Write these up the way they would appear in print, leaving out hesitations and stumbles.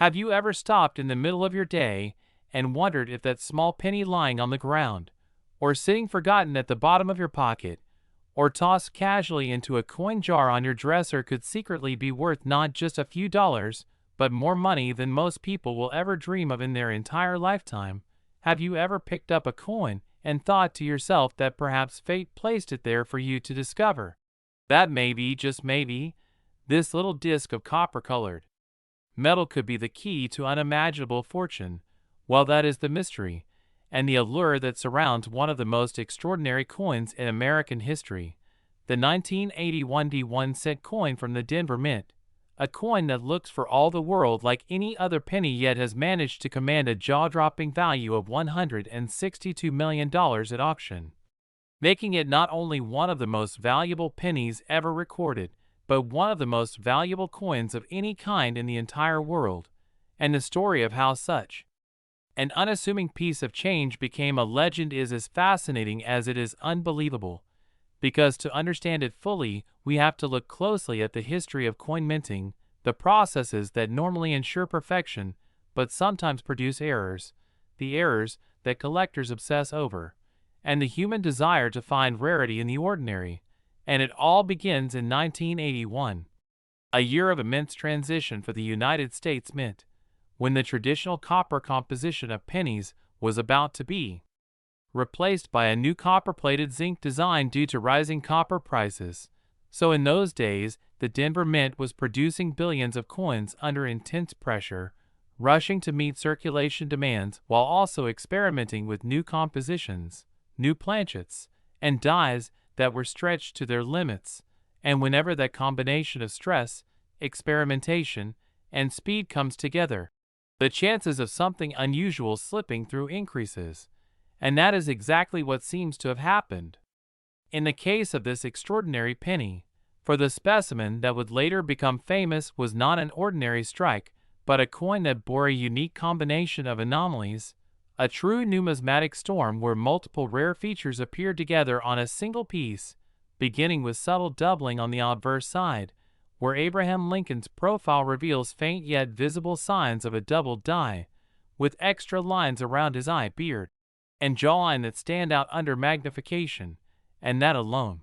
Have you ever stopped in the middle of your day and wondered if that small penny lying on the ground, or sitting forgotten at the bottom of your pocket, or tossed casually into a coin jar on your dresser could secretly be worth not just a few dollars, but more money than most people will ever dream of in their entire lifetime? Have you ever picked up a coin and thought to yourself that perhaps fate placed it there for you to discover? That maybe, just maybe, this little disc of copper-colored metal could be the key to unimaginable fortune. Well, that is the mystery and the allure that surrounds one of the most extraordinary coins in American history, the 1981 D1-cent coin from the Denver Mint, a coin that looks for all the world like any other penny yet has managed to command a jaw-dropping value of $162 million at auction, making it not only one of the most valuable pennies ever recorded, but one of the most valuable coins of any kind in the entire world, and the story of how such an unassuming piece of change became a legend is as fascinating as it is unbelievable, because to understand it fully, we have to look closely at the history of coin minting, the processes that normally ensure perfection, but sometimes produce errors, the errors that collectors obsess over, and the human desire to find rarity in the ordinary. And it all begins in 1981, a year of immense transition for the United States Mint, when the traditional copper composition of pennies was about to be replaced by a new copper-plated zinc design due to rising copper prices. So in those days, the Denver Mint was producing billions of coins under intense pressure, rushing to meet circulation demands while also experimenting with new compositions, new planchets, and dies that were stretched to their limits. And whenever that combination of stress, experimentation, and speed comes together, the chances of something unusual slipping through increases. And that is exactly what seems to have happened in the case of this extraordinary penny, for the specimen that would later become famous was not an ordinary strike, but a coin that bore a unique combination of anomalies, a true numismatic storm where multiple rare features appeared together on a single piece, beginning with subtle doubling on the obverse side, where Abraham Lincoln's profile reveals faint yet visible signs of a double die, with extra lines around his eye, beard, and jawline that stand out under magnification, and that alone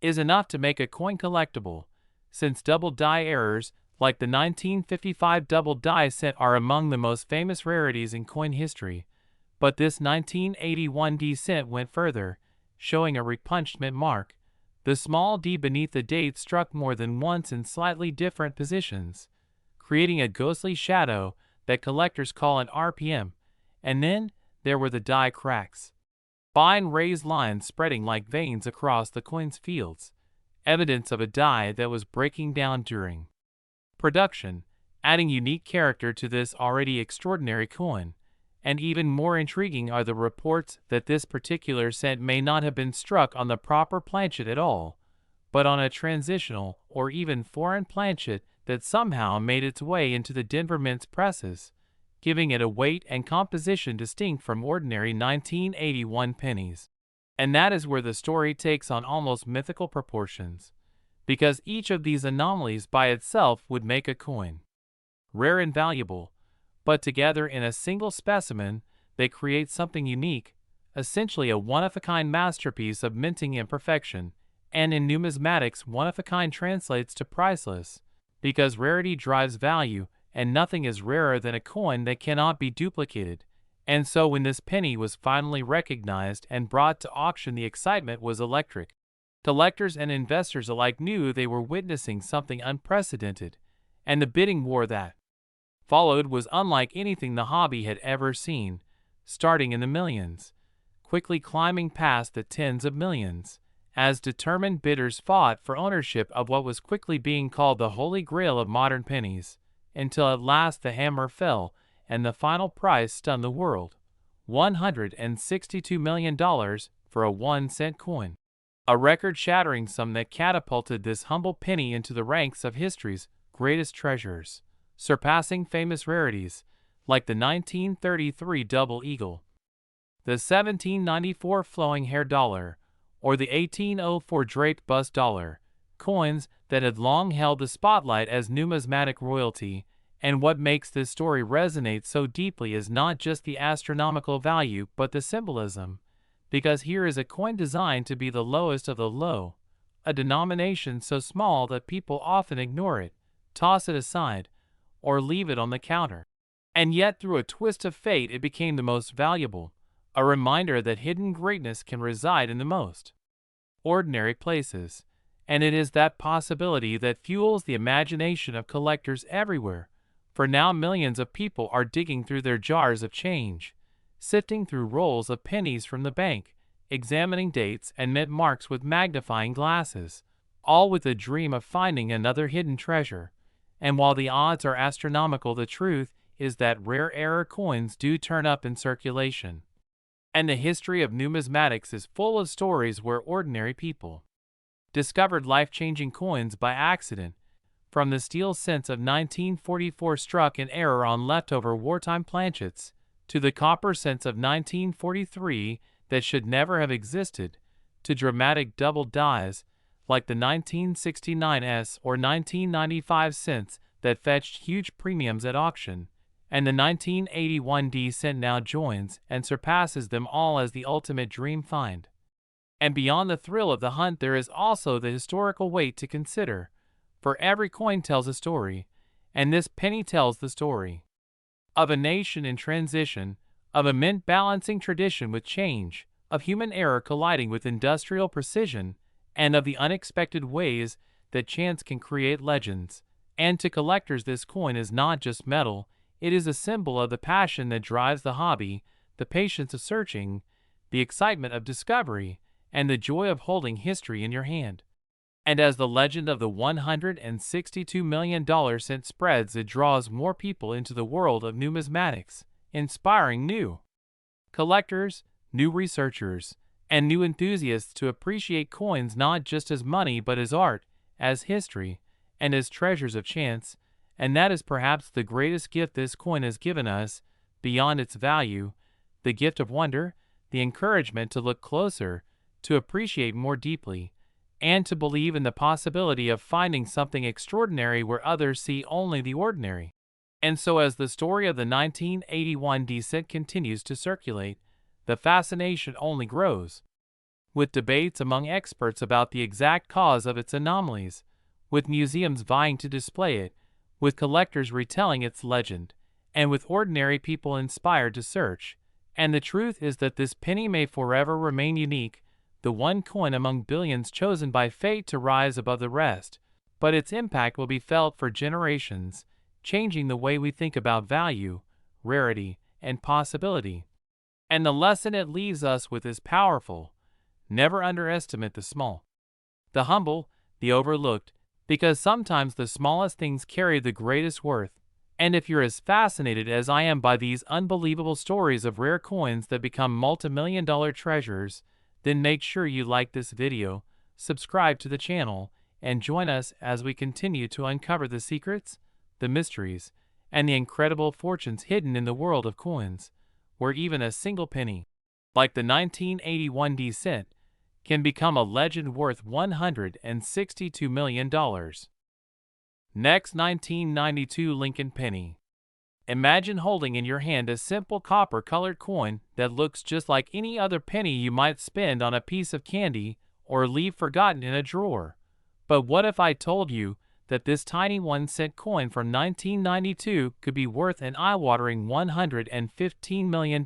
is enough to make a coin collectible, since double die errors like the 1955 double die cent are among the most famous rarities in coin history. But this 1981 D cent went further, showing a repunched mint mark, the small d beneath the date struck more than once in slightly different positions, creating a ghostly shadow that collectors call an RPM. And then there were the die cracks, fine raised lines spreading like veins across the coin's fields, evidence of a die that was breaking down during production, adding unique character to this already extraordinary coin. And even more intriguing are the reports that this particular cent may not have been struck on the proper planchet at all, but on a transitional or even foreign planchet that somehow made its way into the Denver Mint's presses, giving it a weight and composition distinct from ordinary 1981 pennies. And that is where the story takes on almost mythical proportions, because each of these anomalies by itself would make a coin rare and valuable, but together in a single specimen, they create something unique, essentially a one-of-a-kind masterpiece of minting imperfection, and in numismatics one-of-a-kind translates to priceless, because rarity drives value, and nothing is rarer than a coin that cannot be duplicated. And so when this penny was finally recognized and brought to auction, the excitement was electric. Collectors and investors alike knew they were witnessing something unprecedented, and the bidding war that followed was unlike anything the hobby had ever seen, starting in the millions, quickly climbing past the tens of millions, as determined bidders fought for ownership of what was quickly being called the holy grail of modern pennies, until at last the hammer fell and the final price stunned the world: $162 million for a 1-cent coin. A record-shattering sum that catapulted this humble penny into the ranks of history's greatest treasures, surpassing famous rarities like the 1933 double eagle, the 1794 flowing hair dollar, or the 1804 draped bust dollar, coins that had long held the spotlight as numismatic royalty, And what makes this story resonate so deeply is not just the astronomical value but the symbolism. Because here is a coin designed to be the lowest of the low, a denomination so small that people often ignore it, toss it aside, or leave it on the counter. And yet through a twist of fate it became the most valuable, a reminder that hidden greatness can reside in the most ordinary places. And it is that possibility that fuels the imagination of collectors everywhere. For now millions of people are digging through their jars of change, sifting through rolls of pennies from the bank, examining dates and mint marks with magnifying glasses, all with the dream of finding another hidden treasure. And while the odds are astronomical, the truth is that rare error coins do turn up in circulation. And the history of numismatics is full of stories where ordinary people discovered life-changing coins by accident, from the steel cents of 1944 struck in error on leftover wartime planchets, to the copper cents of 1943 that should never have existed, to dramatic double dies like the 1969 or 1995 cents that fetched huge premiums at auction, and the 1981 cent now joins and surpasses them all as the ultimate dream find. And beyond the thrill of the hunt there is also the historical weight to consider, for every coin tells a story, and this penny tells the story of a nation in transition, of a mint balancing tradition with change, of human error colliding with industrial precision, and of the unexpected ways that chance can create legends. And to collectors this coin is not just metal, it is a symbol of the passion that drives the hobby, the patience of searching, the excitement of discovery, and the joy of holding history in your hand. And as the legend of the $162 million cent spreads, it draws more people into the world of numismatics, inspiring new collectors, new researchers, and new enthusiasts to appreciate coins not just as money but as art, as history, and as treasures of chance. And that is perhaps the greatest gift this coin has given us, beyond its value, the gift of wonder, the encouragement to look closer, to appreciate more deeply, and to believe in the possibility of finding something extraordinary where others see only the ordinary. And so as the story of the 1981 cent continues to circulate, the fascination only grows, with debates among experts about the exact cause of its anomalies, with museums vying to display it, with collectors retelling its legend, and with ordinary people inspired to search. And the truth is that this penny may forever remain unique, the one coin among billions chosen by fate to rise above the rest, but its impact will be felt for generations, changing the way we think about value, rarity, and possibility. And the lesson it leaves us with is powerful: never underestimate the small, the humble, the overlooked, because sometimes the smallest things carry the greatest worth. And if you're as fascinated as I am by these unbelievable stories of rare coins that become multi-million-dollar treasures, then make sure you like this video, subscribe to the channel, and join us as we continue to uncover the secrets, the mysteries, and the incredible fortunes hidden in the world of coins, where even a single penny, like the 1981 cent, can become a legend worth $162 million. Next, 1992 Lincoln penny. Imagine holding in your hand a simple copper-colored coin that looks just like any other penny you might spend on a piece of candy or leave forgotten in a drawer. But what if I told you that this tiny 1-cent coin from 1992 could be worth an eye-watering $115 million,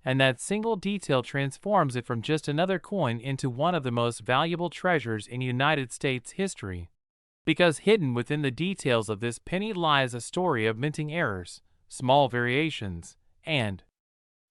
and that single detail transforms it from just another coin into one of the most valuable treasures in United States history? Because hidden within the details of this penny lies a story of minting errors, small variations, and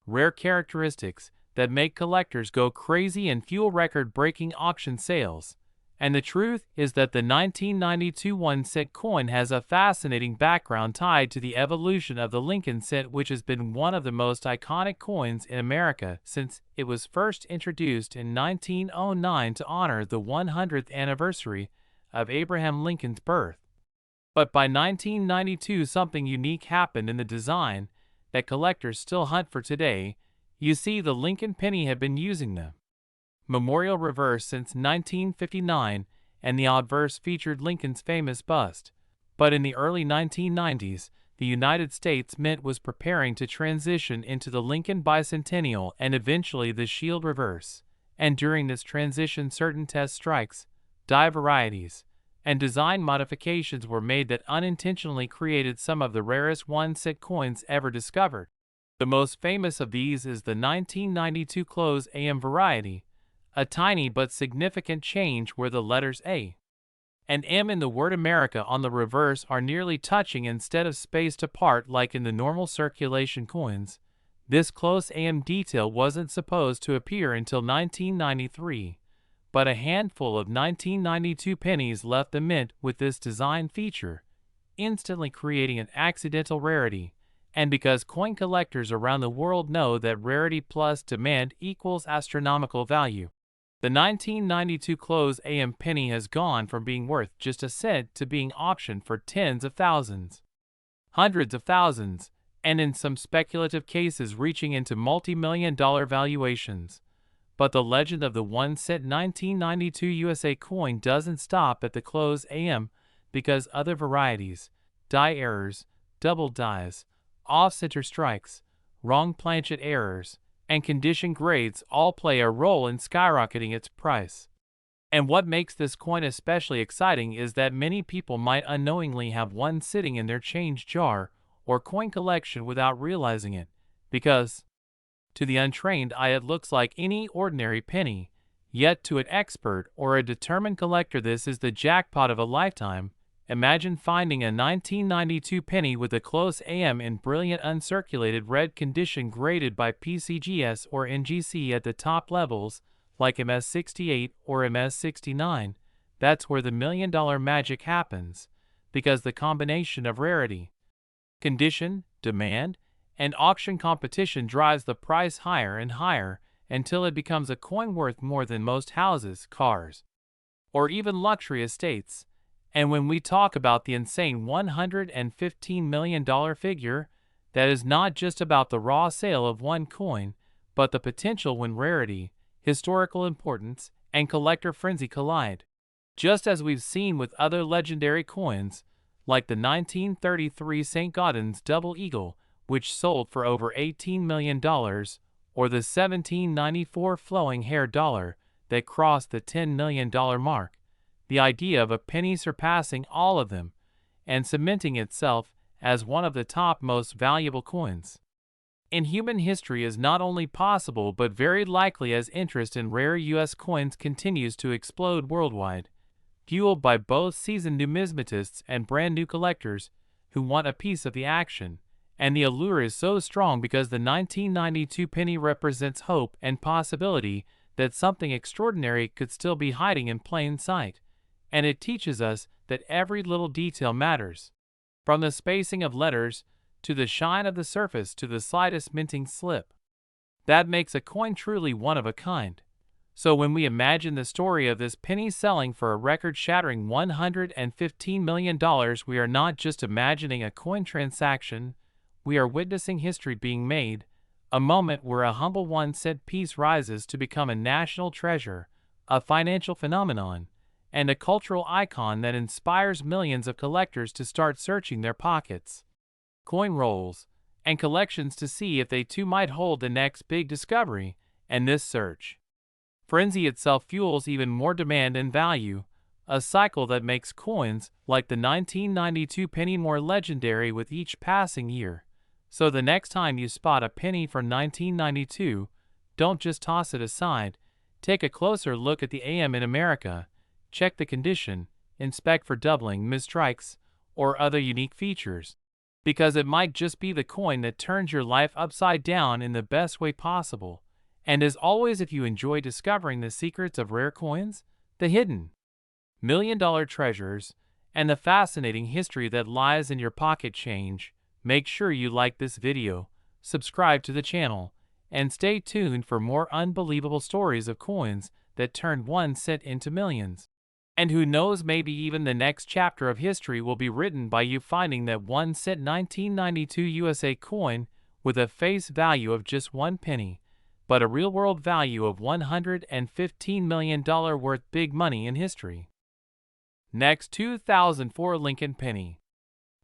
rare characteristics that make collectors go crazy and fuel record-breaking auction sales. And the truth is that the 1992 1-cent coin has a fascinating background tied to the evolution of the Lincoln cent, which has been one of the most iconic coins in America since it was first introduced in 1909 to honor the 100th anniversary of Abraham Lincoln's birth. But by 1992 something unique happened in the design that collectors still hunt for today. You see, the Lincoln penny had been using the memorial reverse since 1959, and the obverse featured Lincoln's famous bust. But in the early 1990s, the United States Mint was preparing to transition into the Lincoln Bicentennial and eventually the Shield Reverse. And during this transition, certain test strikes, die varieties, and design modifications were made that unintentionally created some of the rarest 1-cent coins ever discovered. The most famous of these is the 1992 close AM variety, a tiny but significant change where the letters A and M in the word America on the reverse are nearly touching instead of spaced apart like in the normal circulation coins. This close AM detail wasn't supposed to appear until 1993, but a handful of 1992 pennies left the mint with this design feature, instantly creating an accidental rarity. And because coin collectors around the world know that rarity plus demand equals astronomical value, the 1992 close AM penny has gone from being worth just a cent to being auctioned for tens of thousands, hundreds of thousands, and in some speculative cases reaching into multi-million-dollar valuations. But the legend of the 1-cent 1992 USA coin doesn't stop at the close AM, because other varieties, die errors, double dies, off-center strikes, wrong planchet errors, and condition grades all play a role in skyrocketing its price. And what makes this coin especially exciting is that many people might unknowingly have one sitting in their change jar or coin collection without realizing it, because to the untrained eye it looks like any ordinary penny, yet to an expert or a determined collector this is the jackpot of a lifetime. Imagine finding a 1992 penny with a close AM in brilliant uncirculated red condition graded by PCGS or NGC at the top levels, like MS68 or MS69. That's where the million-dollar magic happens, because the combination of rarity, condition, demand, and auction competition drives the price higher and higher until it becomes a coin worth more than most houses, cars, or even luxury estates. And when we talk about the insane $115 million figure, that is not just about the raw sale of one coin, but the potential when rarity, historical importance, and collector frenzy collide. Just as we've seen with other legendary coins, like the 1933 St. Gaudens Double Eagle, which sold for over $18 million, or the 1794 Flowing Hair Dollar that crossed the $10 million mark. The idea of a penny surpassing all of them and cementing itself as one of the top most valuable coins in human history is not only possible but very likely as interest in rare U.S. coins continues to explode worldwide, fueled by both seasoned numismatists and brand new collectors who want a piece of the action. And the allure is so strong because the 1992 penny represents hope and possibility that something extraordinary could still be hiding in plain sight. And it teaches us that every little detail matters, from the spacing of letters to the shine of the surface to the slightest minting slip. That makes a coin truly one of a kind. So when we imagine the story of this penny selling for a record-shattering $115 million, we are not just imagining a coin transaction, we are witnessing history being made, a moment where a humble 1-cent piece rises to become a national treasure, a financial phenomenon, and a cultural icon that inspires millions of collectors to start searching their pockets, coin rolls, and collections to see if they too might hold the next big discovery. And this search frenzy itself fuels even more demand and value, a cycle that makes coins like the 1992 penny more legendary with each passing year. So the next time you spot a penny from 1992, don't just toss it aside. Take a closer look at the AM in America. Check the condition, inspect for doubling, misstrikes, or other unique features, because it might just be the coin that turns your life upside down in the best way possible. And as always, if you enjoy discovering the secrets of rare coins, the hidden million-dollar treasures, and the fascinating history that lies in your pocket change, make sure you like this video, subscribe to the channel, and stay tuned for more unbelievable stories of coins that turned 1 cent into millions. And who knows, maybe even the next chapter of history will be written by you finding that 1 cent 1992 USA coin with a face value of just 1 penny, but a real-world value of $115 million worth big money in history. Next, 2004 Lincoln penny.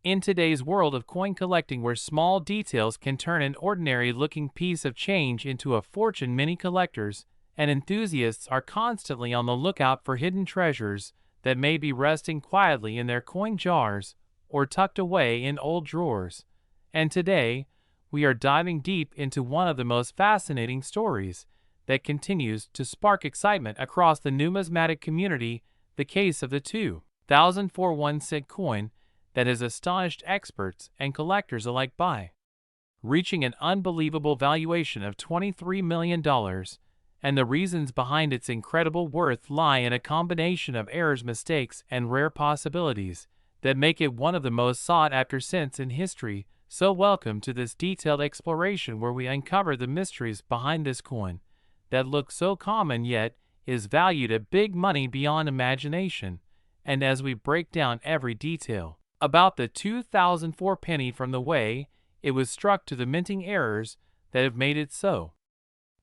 In today's world of coin collecting, where small details can turn an ordinary-looking piece of change into a fortune, many collectors and enthusiasts are constantly on the lookout for hidden treasures that may be resting quietly in their coin jars or tucked away in old drawers. And today, we are diving deep into one of the most fascinating stories that continues to spark excitement across the numismatic community, the case of the 2004 1-cent coin that has astonished experts and collectors alike by reaching an unbelievable valuation of $23 million, and the reasons behind its incredible worth lie in a combination of errors, mistakes, and rare possibilities that make it one of the most sought-after cents in history. So welcome to this detailed exploration where we uncover the mysteries behind this coin that looks so common yet is valued at big money beyond imagination. And as we break down every detail about the 2004 penny, from the way it was struck to the minting errors that have made it so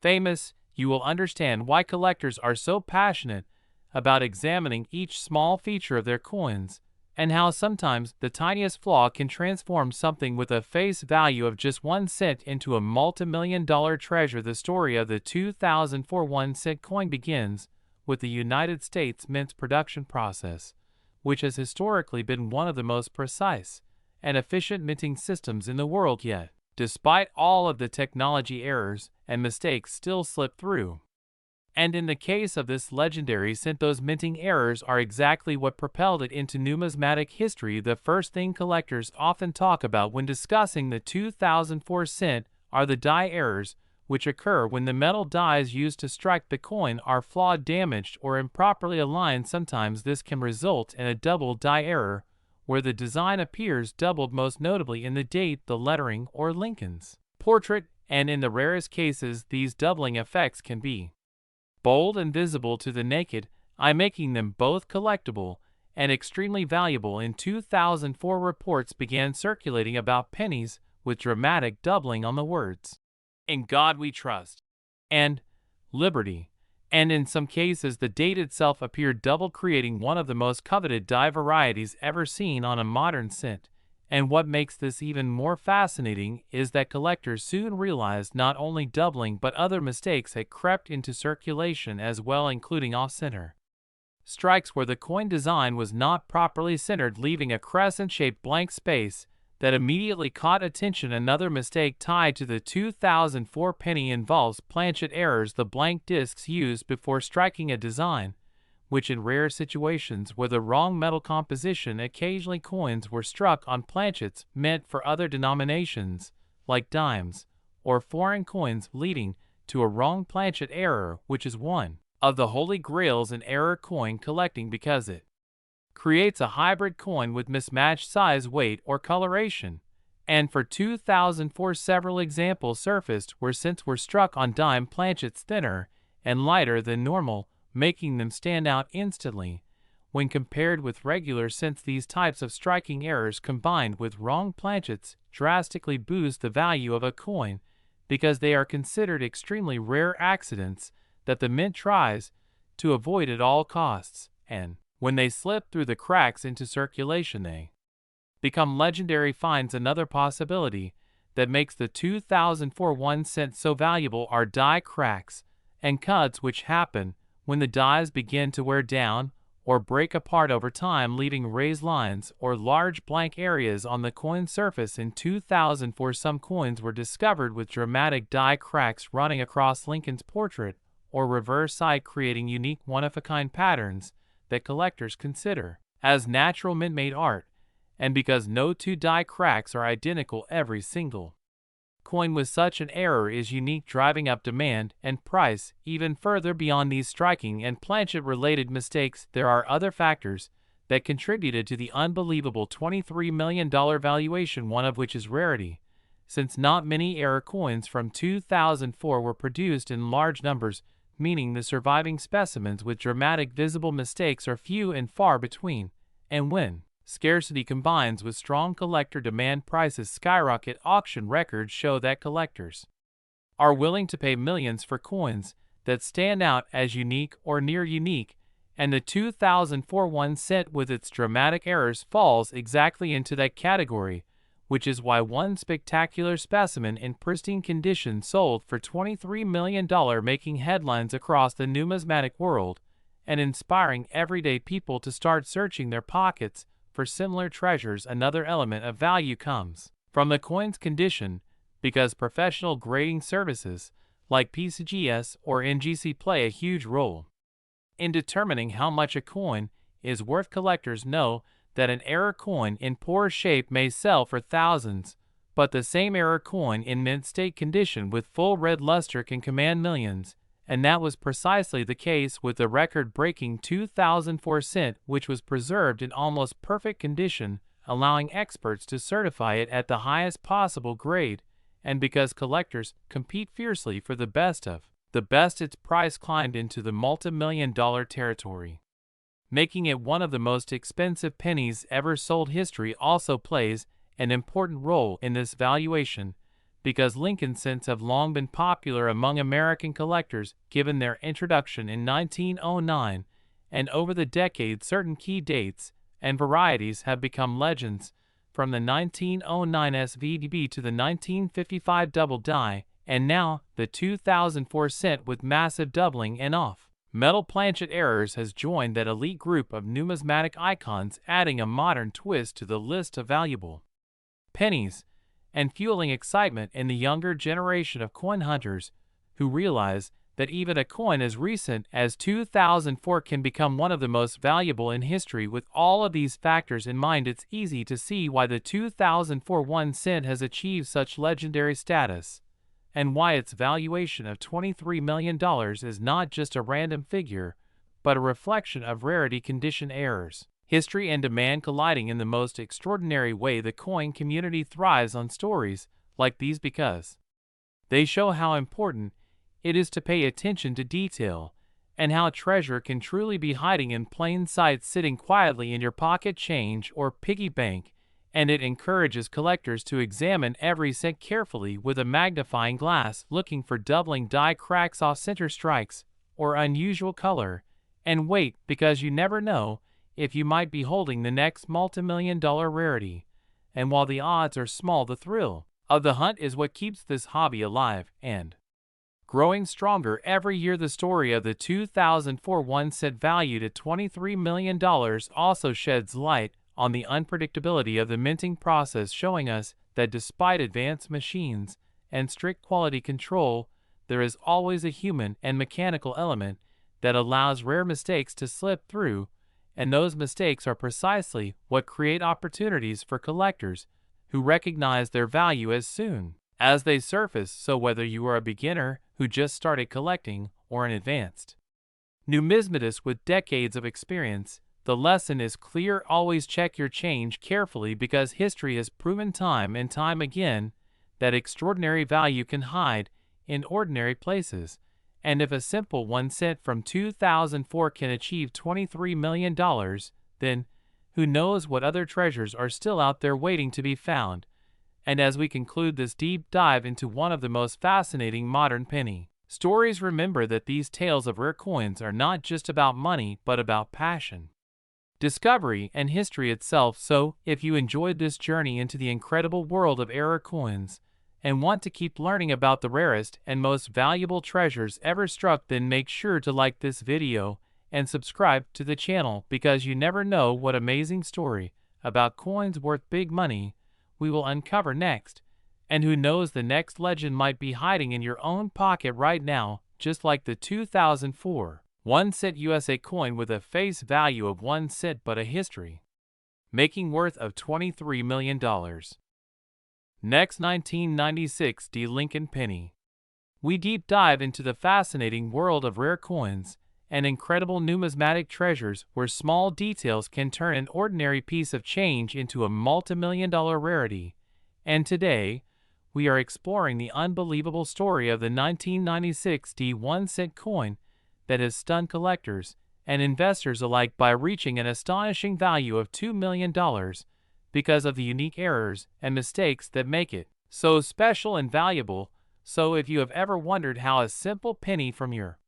famous, you will understand why collectors are so passionate about examining each small feature of their coins, and how sometimes the tiniest flaw can transform something with a face value of just 1 cent into a multi-million-dollar treasure. The story of the 2004 1-cent coin begins with the United States Mint's production process, which has historically been one of the most precise and efficient minting systems in the world. Yet, despite all of the technology, errors and mistakes still slip through. And in the case of this legendary cent, those minting errors are exactly what propelled it into numismatic history. The first thing collectors often talk about when discussing the 2004 cent are the die errors, which occur when the metal dies used to strike the coin are flawed, damaged, or improperly aligned. Sometimes this can result in a double die error, where the design appears doubled, most notably in the date, the lettering, or Lincoln's portrait, and in the rarest cases, these doubling effects can be bold and visible to the naked eye, making them both collectible and extremely valuable. In 2004, reports began circulating about pennies with dramatic doubling on the words "In God We Trust" and "Liberty," and in some cases the date itself appeared doubled, creating one of the most coveted die varieties ever seen on a modern cent. And what makes this even more fascinating is that collectors soon realized not only doubling but other mistakes had crept into circulation as well, including off-center strikes where the coin design was not properly centered, leaving a crescent-shaped blank space that immediately caught attention. Another mistake tied to the 2004 penny involves planchet errors, the blank discs used before striking a design, which in rare situations were the wrong metal composition. Occasionally coins were struck on planchets meant for other denominations, like dimes or foreign coins, leading to a wrong planchet error, which is one of the holy grails in error coin collecting because it creates a hybrid coin with mismatched size, weight, or coloration. And for 2004, several examples surfaced where cents were struck on dime planchets thinner and lighter than normal, making them stand out instantly. When compared with regular cents, these types of striking errors combined with wrong planchets drastically boost the value of a coin because they are considered extremely rare accidents that the mint tries to avoid at all costs, and when they slip through the cracks into circulation, they become legendary finds. Another possibility that makes the 2004 1-cent so valuable are die cracks and cuts, which happen when the dies begin to wear down or break apart over time, leaving raised lines or large blank areas on the coin surface. In 2004, some coins were discovered with dramatic die cracks running across Lincoln's portrait or reverse side, creating unique one-of-a-kind patterns that collectors consider as natural mint-made art. And because no two die cracks are identical, every single coin with such an error is unique, driving up demand and price even further. Beyond these striking and planchet-related mistakes, there are other factors that contributed to the unbelievable $23 million valuation, one of which is rarity, since not many error coins from 2004 were produced in large numbers, meaning the surviving specimens with dramatic visible mistakes are few and far between. And when scarcity combines with strong collector demand, prices skyrocket. Auction records show that collectors are willing to pay millions for coins that stand out as unique or near unique, And the 2004 1 cent with its dramatic errors falls exactly into that category, which is why one spectacular specimen in pristine condition sold for $23 million, making headlines across the numismatic world and inspiring everyday people to start searching their pockets for similar treasures. Another element of value comes from the coin's condition, because professional grading services like PCGS or NGC play a huge role in determining how much a coin is worth. Collectors know that an error coin in poor shape may sell for thousands, but the same error coin in mint state condition with full red luster can command millions, and that was precisely the case with the record-breaking 2004 cent, which was preserved in almost perfect condition, allowing experts to certify it at the highest possible grade. And because collectors compete fiercely for the best of the best, its price climbed into the multi-million-dollar territory, making it one of the most expensive pennies ever sold. History also plays an important role in this valuation, because Lincoln cents have long been popular among American collectors given their introduction in 1909, and over the decades certain key dates and varieties have become legends, from the 1909 SVDB to the 1955 double die, and now the 2004 cent with massive doubling and off metal planchet errors has joined that elite group of numismatic icons, adding a modern twist to the list of valuable pennies and fueling excitement in the younger generation of coin hunters, who realize that even a coin as recent as 2004 can become one of the most valuable in history. With all of these factors in mind, it's easy to see why the 2004 1 cent has achieved such legendary status, and why its valuation of $23 million is not just a random figure, but a reflection of rarity, condition, errors, history, and demand colliding in the most extraordinary way. The coin community thrives on stories like these because they show how important it is to pay attention to detail, and how treasure can truly be hiding in plain sight, sitting quietly in your pocket change or piggy bank. And it encourages collectors to examine every cent carefully with a magnifying glass, looking for doubling, die cracks, off-center strikes, or unusual color. And wait, because you never know if you might be holding the next multi-million-dollar rarity. And while the odds are small, the thrill of the hunt is what keeps this hobby alive and growing stronger every year. The story of the 2004 1 cent, valued at $23 million, also sheds light on the unpredictability of the minting process, showing us that despite advanced machines and strict quality control, there is always a human and mechanical element that allows rare mistakes to slip through, and those mistakes are precisely what create opportunities for collectors who recognize their value as soon as they surface. So whether you are a beginner who just started collecting or an advanced numismatist with decades of experience, the lesson is clear: always check your change carefully, because history has proven time and time again that extraordinary value can hide in ordinary places. And if a simple 1 cent from 2004 can achieve $23 million, then who knows what other treasures are still out there waiting to be found. And as we conclude this deep dive into one of the most fascinating modern penny stories, remember that these tales of rare coins are not just about money, but about passion, discovery, and history itself. So, if you enjoyed this journey into the incredible world of error coins and want to keep learning about the rarest and most valuable treasures ever struck, then make sure to like this video and subscribe to the channel, because you never know what amazing story about coins worth big money we will uncover next. And who knows, the next legend might be hiding in your own pocket right now, just like the 2004 1 cent USA coin with a face value of 1 cent but a history making worth of $23 million. Next, 1996 D. Lincoln penny. We deep dive into the fascinating world of rare coins and incredible numismatic treasures, where small details can turn an ordinary piece of change into a multi-million-dollar rarity. And today, we are exploring the unbelievable story of the 1996 D. 1 cent coin that has stunned collectors and investors alike by reaching an astonishing value of $2 million, because of the unique errors and mistakes that make it so special and valuable. So if you have ever wondered how a simple penny from your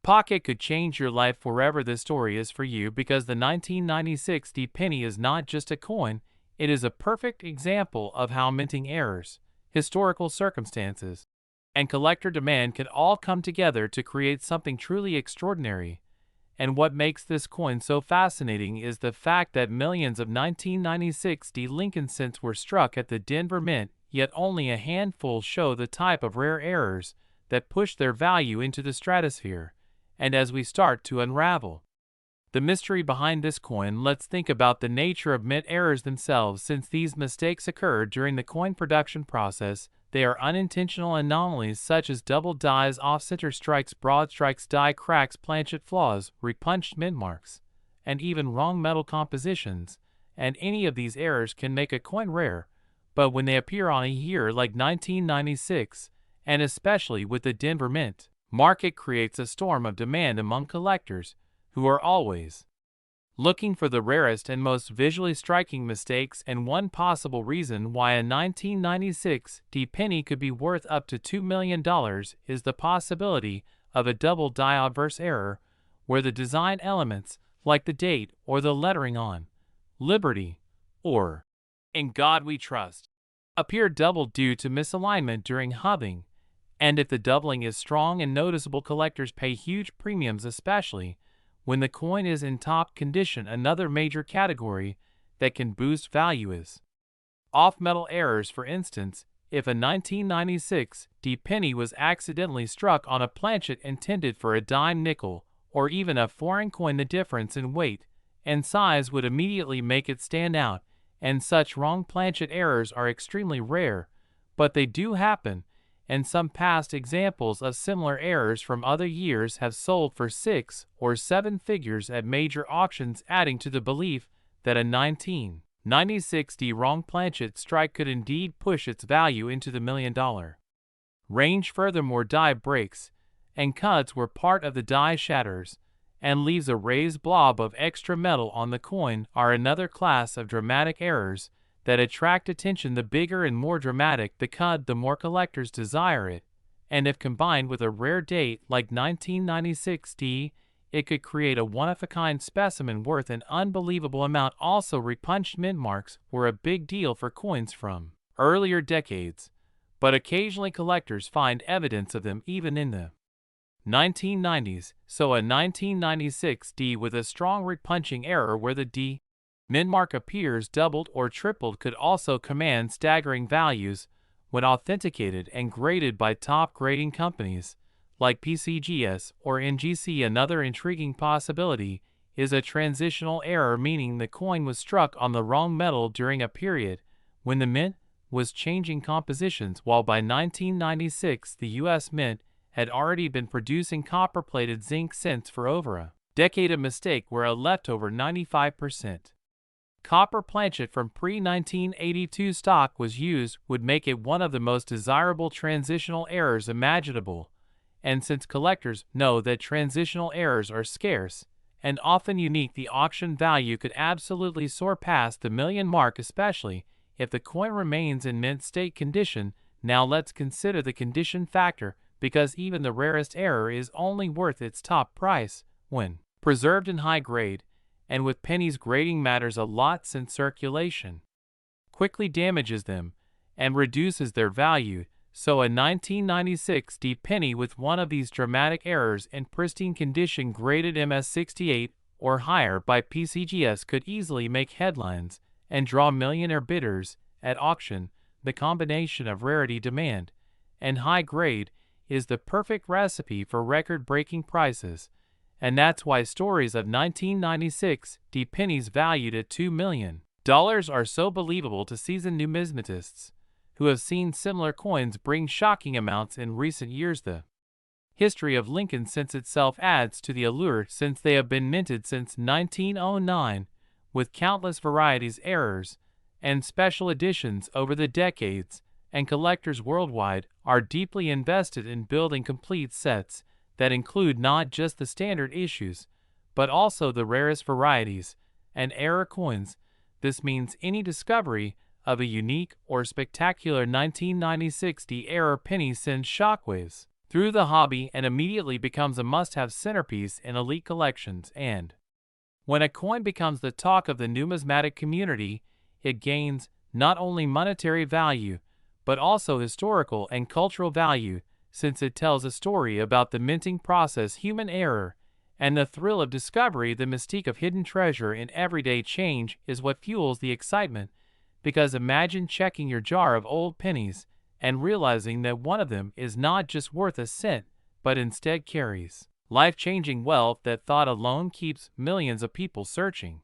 pocket could change your life wherever this story is for you, because the 1996 D penny is not just a coin, it is a perfect example of how minting errors, historical circumstances, and collector demand can all come together to create something truly extraordinary. And what makes this coin so fascinating is the fact that millions of 1996 D Lincoln cents were struck at the Denver Mint, yet only a handful show the type of rare errors that push their value into the stratosphere. And as we start to unravel the mystery behind this coin, let's think about the nature of mint errors themselves. Since these mistakes occur during the coin production process, they are unintentional anomalies such as double dies, off-center strikes, broad strikes, die cracks, planchet flaws, repunched mint marks, and even wrong metal compositions, and any of these errors can make a coin rare. But when they appear on a year like 1996, and especially with the Denver Mint, market creates a storm of demand among collectors, who are always looking for the rarest and most visually striking mistakes. And one possible reason why a 1996 D penny could be worth up to $2 million is the possibility of a double die obverse error, where the design elements, like the date or the lettering on Liberty or In God We Trust, appear doubled due to misalignment during hubbing. And if the doubling is strong and noticeable, collectors pay huge premiums, especially when the coin is in top condition. Another major category that can boost value is off-metal errors. For instance, if a 1996 D penny was accidentally struck on a planchet intended for a dime, nickel, or even a foreign coin, the difference in weight and size would immediately make it stand out, and such wrong planchet errors are extremely rare, but they do happen. And some past examples of similar errors from other years have sold for 6 or 7 figures at major auctions, adding to the belief that a 1996 D wrong planchet strike could indeed push its value into the $1 million range. Furthermore, die breaks and cuts where part of the die shatters and leaves a raised blob of extra metal on the coin are another class of dramatic errors that attract attention. The bigger and more dramatic the cut, the more collectors desire it, and if combined with a rare date like 1996 D, it could create a one-of-a-kind specimen worth an unbelievable amount. Also, repunched mint marks were a big deal for coins from earlier decades, but occasionally collectors find evidence of them even in the 1990s. So a 1996 D with a strong repunching error where the D mint mark appears doubled or tripled could also command staggering values when authenticated and graded by top grading companies like PCGS or NGC. Another intriguing possibility is a transitional error, meaning the coin was struck on the wrong metal during a period when the mint was changing compositions, while by 1996 the U.S. Mint had already been producing copper-plated zinc cents for over a decade. A mistake where a leftover 95% copper planchet from pre-1982 stock was used would make it one of the most desirable transitional errors imaginable. And since collectors know that transitional errors are scarce and often unique, the auction value could absolutely soar past the $1 million mark, especially if the coin remains in mint state condition. Now let's consider the condition factor, because even the rarest error is only worth its top price when preserved in high grade. And with pennies, grading matters a lot, since circulation quickly damages them and reduces their value. So a 1996 D penny with one of these dramatic errors in pristine condition, graded MS68 or higher by PCGS, could easily make headlines and draw millionaire bidders at auction. The combination of rarity, demand, and high grade is the perfect recipe for record-breaking prices. And that's why stories of 1996 D pennies valued at $2 million are so believable to seasoned numismatists who have seen similar coins bring shocking amounts in recent years. The history of Lincoln cents itself adds to the allure, since they have been minted since 1909, with countless varieties, errors, and special editions over the decades, and collectors worldwide are deeply invested in building complete sets that include not just the standard issues, but also the rarest varieties and error coins. This means any discovery of a unique or spectacular 1996 D error penny sends shockwaves through the hobby and immediately becomes a must-have centerpiece in elite collections. And when a coin becomes the talk of the numismatic community, it gains not only monetary value, but also historical and cultural value, since it tells a story about the minting process, human error, and the thrill of discovery. The mystique of hidden treasure in everyday change is what fuels the excitement, because imagine checking your jar of old pennies and realizing that one of them is not just worth a cent, but instead carries life-changing wealth. That thought alone keeps millions of people searching,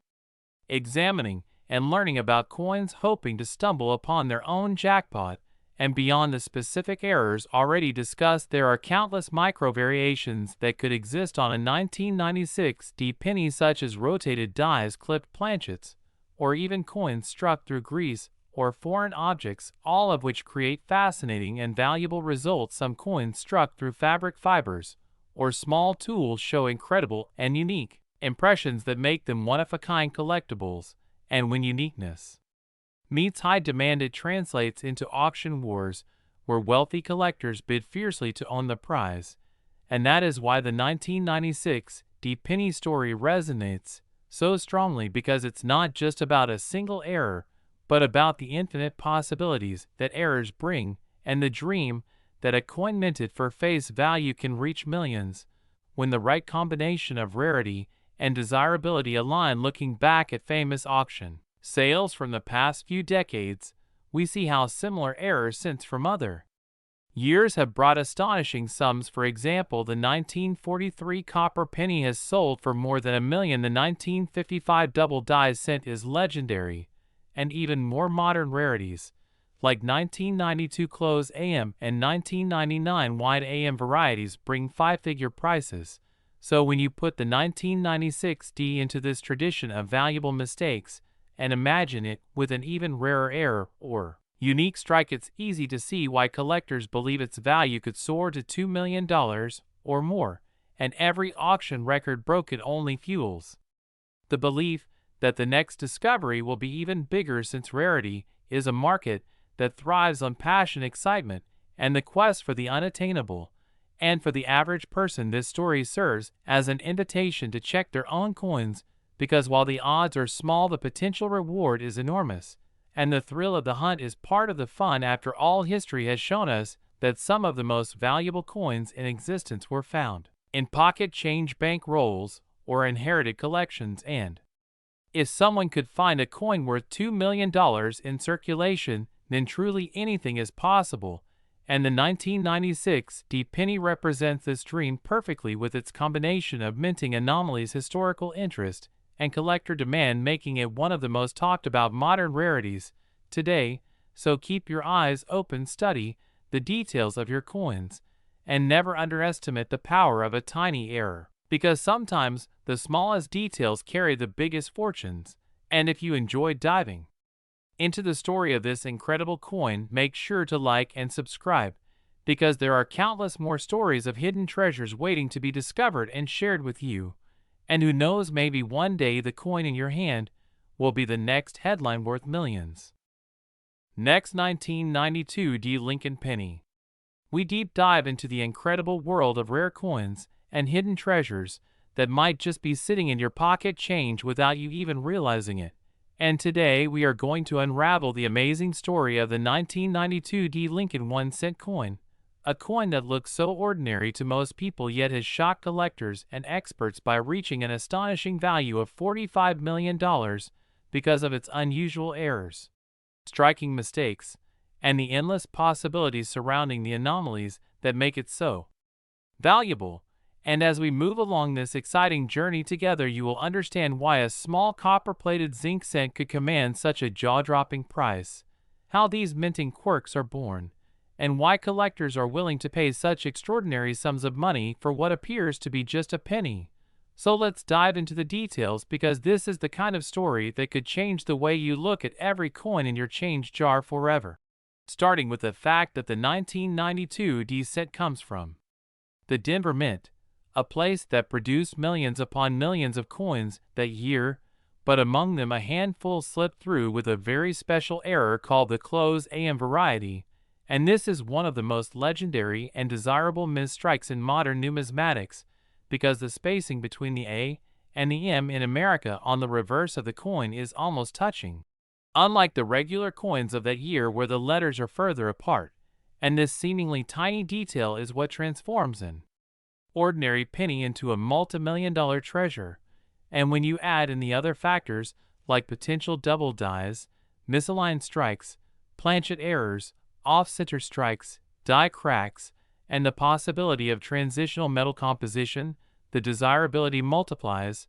examining, and learning about coins, hoping to stumble upon their own jackpot. And beyond the specific errors already discussed, there are countless micro-variations that could exist on a 1996 D penny, such as rotated dies, clipped planchets, or even coins struck through grease or foreign objects, all of which create fascinating and valuable results. Some coins struck through fabric fibers or small tools show incredible and unique impressions that make them one-of-a-kind collectibles. And when uniqueness meets high demand, it translates into auction wars where wealthy collectors bid fiercely to own the prize. And that is why the 1996 D penny story resonates so strongly, because it's not just about a single error, but about the infinite possibilities that errors bring, and the dream that a coin minted for face value can reach millions when the right combination of rarity and desirability align. Looking back at famous auction sales from the past few decades, we see how similar errors since from other years have brought astonishing sums. For example, the 1943 copper penny has sold for more than $1 million. The 1955 double die cent is legendary, and even more modern rarities, like 1992 close AM and 1999 wide AM varieties, bring five-figure prices. So when you put the 1996 D into this tradition of valuable mistakes, and imagine it with an even rarer error or unique strike, it's easy to see why collectors believe its value could soar to $2 million or more, and every auction record broken only fuels the belief that the next discovery will be even bigger, since rarity is a market that thrives on passion, excitement, and the quest for the unattainable. And for the average person, this story serves as an invitation to check their own coins, because while the odds are small, the potential reward is enormous, and the thrill of the hunt is part of the fun. After all, history has shown us that some of the most valuable coins in existence were found in pocket change, bank rolls, or inherited collections. And if someone could find a coin worth $2 million in circulation, then truly anything is possible. And the 1996 D penny represents this dream perfectly, with its combination of minting anomalies, historical interest, and collector demand, making it one of the most talked about modern rarities today. So keep your eyes open, study the details of your coins, and never underestimate the power of a tiny error, because sometimes the smallest details carry the biggest fortunes. And if you enjoyed diving into the story of this incredible coin, make sure to like and subscribe, because there are countless more stories of hidden treasures waiting to be discovered and shared with you. And who knows, maybe one day the coin in your hand will be the next headline worth millions. Next, 1992 D Lincoln penny. We deep dive into the incredible world of rare coins and hidden treasures that might just be sitting in your pocket change without you even realizing it. And today we are going to unravel the amazing story of the 1992 D Lincoln 1-cent coin, a coin that looks so ordinary to most people yet has shocked collectors and experts by reaching an astonishing value of $45 million because of its unusual errors, striking mistakes, and the endless possibilities surrounding the anomalies that make it so valuable. And as we move along this exciting journey together, you will understand why a small copper-plated zinc cent could command such a jaw-dropping price, how these minting quirks are born, and why collectors are willing to pay such extraordinary sums of money for what appears to be just a penny. So let's dive into the details, because this is the kind of story that could change the way you look at every coin in your change jar forever. Starting with the fact that the 1992 D cent comes from the Denver Mint, a place that produced millions upon millions of coins that year, but among them a handful slipped through with a very special error called the close AM variety. And this is one of the most legendary and desirable misstrikes in modern numismatics, because the spacing between the A and the M in America on the reverse of the coin is almost touching. Unlike the regular coins of that year where the letters are further apart, and this seemingly tiny detail is what transforms an ordinary penny into a multi-million-dollar treasure. And when you add in the other factors like potential double dies, misaligned strikes, planchet errors, off-center strikes, die cracks, and the possibility of transitional metal composition, the desirability multiplies,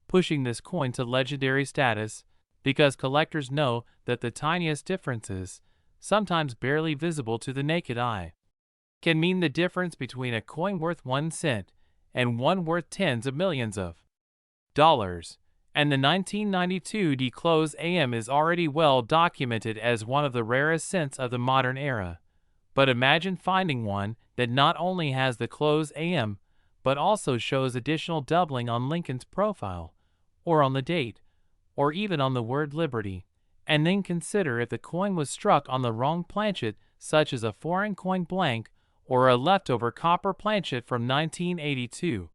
pushing this coin to legendary status, because collectors know that the tiniest differences, sometimes barely visible to the naked eye, can mean the difference between a coin worth 1 cent and one worth tens of millions of dollars. And the 1992 D-Close AM is already well documented as one of the rarest cents of the modern era. But imagine finding one that not only has the close AM, but also shows additional doubling on Lincoln's profile, or on the date, or even on the word Liberty. And then consider if the coin was struck on the wrong planchet, such as a foreign coin blank or a leftover copper planchet from 1982.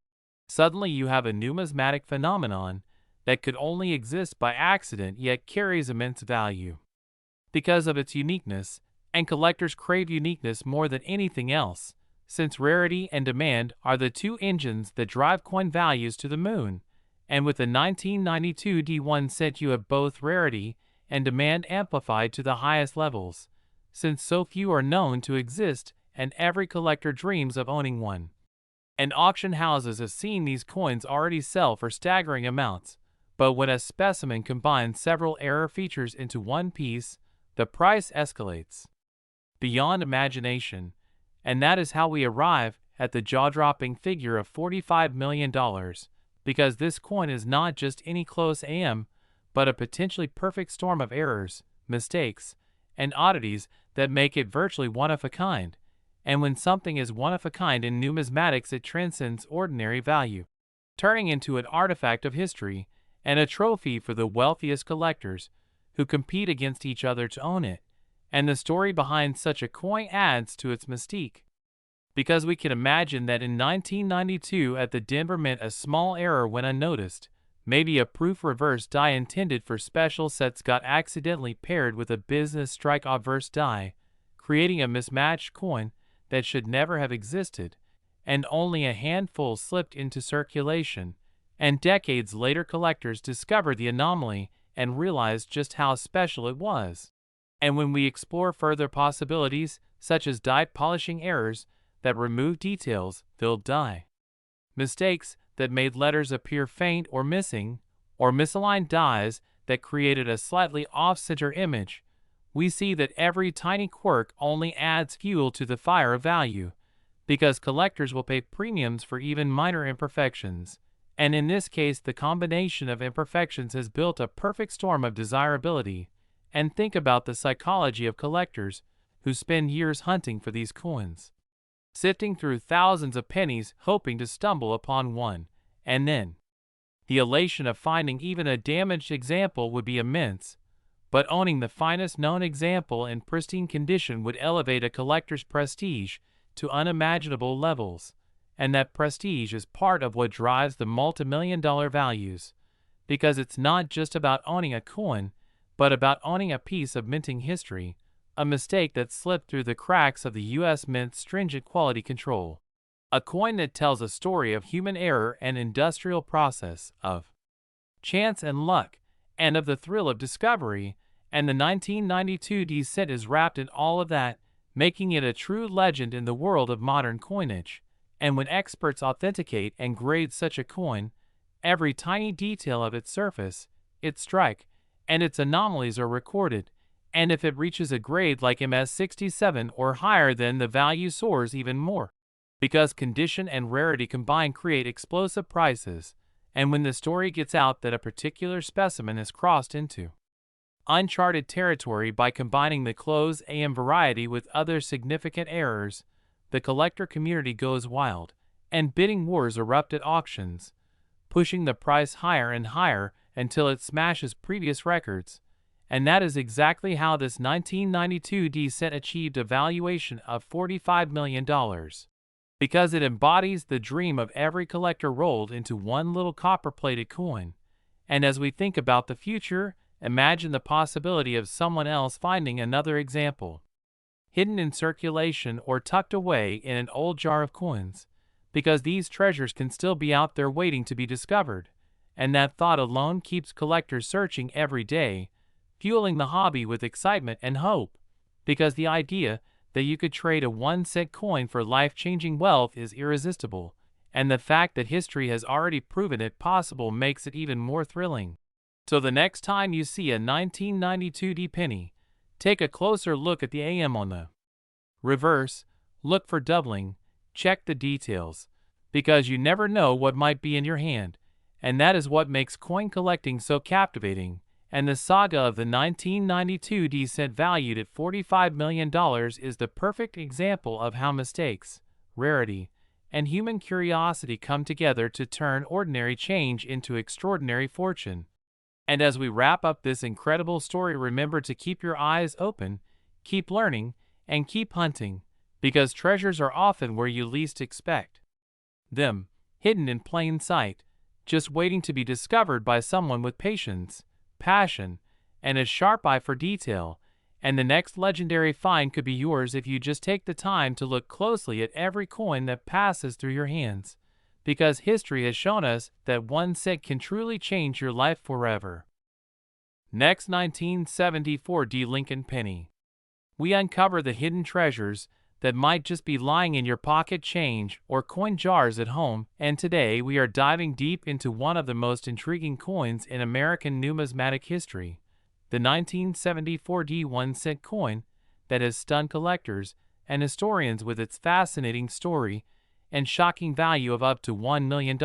Suddenly you have a numismatic phenomenon that could only exist by accident yet carries immense value because of its uniqueness, and collectors crave uniqueness more than anything else, since rarity and demand are the two engines that drive coin values to the moon. And with the 1992 D1 cent you have both rarity and demand amplified to the highest levels, since so few are known to exist and every collector dreams of owning one. And auction houses have seen these coins already sell for staggering amounts, but when a specimen combines several error features into one piece, the price escalates beyond imagination, and that is how we arrive at the jaw-dropping figure of $45 million, because this coin is not just any close AM, but a potentially perfect storm of errors, mistakes, and oddities that make it virtually one of a kind. And when something is one of a kind in numismatics, it transcends ordinary value, turning into an artifact of history and a trophy for the wealthiest collectors who compete against each other to own it. And the story behind such a coin adds to its mystique, because we can imagine that in 1992 at the Denver Mint a small error went unnoticed. Maybe a proof reverse die intended for special sets got accidentally paired with a business strike obverse die, creating a mismatched coin that should never have existed, and only a handful slipped into circulation. And decades later collectors discovered the anomaly and realized just how special it was. And when we explore further possibilities, such as die polishing errors that remove details, filled die mistakes that made letters appear faint or missing, or misaligned dies that created a slightly off-center image, we see that every tiny quirk only adds fuel to the fire of value, because collectors will pay premiums for even minor imperfections. And in this case, the combination of imperfections has built a perfect storm of desirability. And think about the psychology of collectors who spend years hunting for these coins, sifting through thousands of pennies hoping to stumble upon one, and then the elation of finding even a damaged example would be immense. But owning the finest known example in pristine condition would elevate a collector's prestige to unimaginable levels, and that prestige is part of what drives the multi-million-dollar values, because it's not just about owning a coin, but about owning a piece of minting history, a mistake that slipped through the cracks of the U.S. Mint's stringent quality control, a coin that tells a story of human error and industrial process, of chance and luck, and of the thrill of discovery. And the 1992 D cent is wrapped in all of that, making it a true legend in the world of modern coinage. And when experts authenticate and grade such a coin, every tiny detail of its surface, its strike, and its anomalies are recorded, and if it reaches a grade like MS67 or higher, then the value soars even more, because condition and rarity combined create explosive prices. And when the story gets out that a particular specimen has crossed into uncharted territory by combining the close AM variety with other significant errors, the collector community goes wild, and bidding wars erupt at auctions, pushing the price higher and higher until it smashes previous records. And that is exactly how this 1992 D cent achieved a valuation of $45 million. Because it embodies the dream of every collector rolled into one little copper-plated coin. And as we think about the future, imagine the possibility of someone else finding another example, hidden in circulation or tucked away in an old jar of coins, because these treasures can still be out there waiting to be discovered. And that thought alone keeps collectors searching every day, fueling the hobby with excitement and hope, because the idea that you could trade a 1-cent coin for life-changing wealth is irresistible, and the fact that history has already proven it possible makes it even more thrilling. So the next time you see a 1992 D penny, take a closer look at the AM on the reverse, look for doubling, check the details, because you never know what might be in your hand, and that is what makes coin collecting so captivating. And the saga of the 1992 D cent valued at $45 million is the perfect example of how mistakes, rarity, and human curiosity come together to turn ordinary change into extraordinary fortune. And as we wrap up this incredible story, remember to keep your eyes open, keep learning, and keep hunting, because treasures are often where you least expect them, hidden in plain sight, just waiting to be discovered by someone with patience, passion, and a sharp eye for detail. And the next legendary find could be yours if you just take the time to look closely at every coin that passes through your hands, because history has shown us that 1 cent can truly change your life forever. Next, 1974 D Lincoln penny. We uncover the hidden treasures that might just be lying in your pocket change or coin jars at home, and today we are diving deep into one of the most intriguing coins in American numismatic history, the 1974 D 1-cent coin that has stunned collectors and historians with its fascinating story and shocking value of up to $1 million.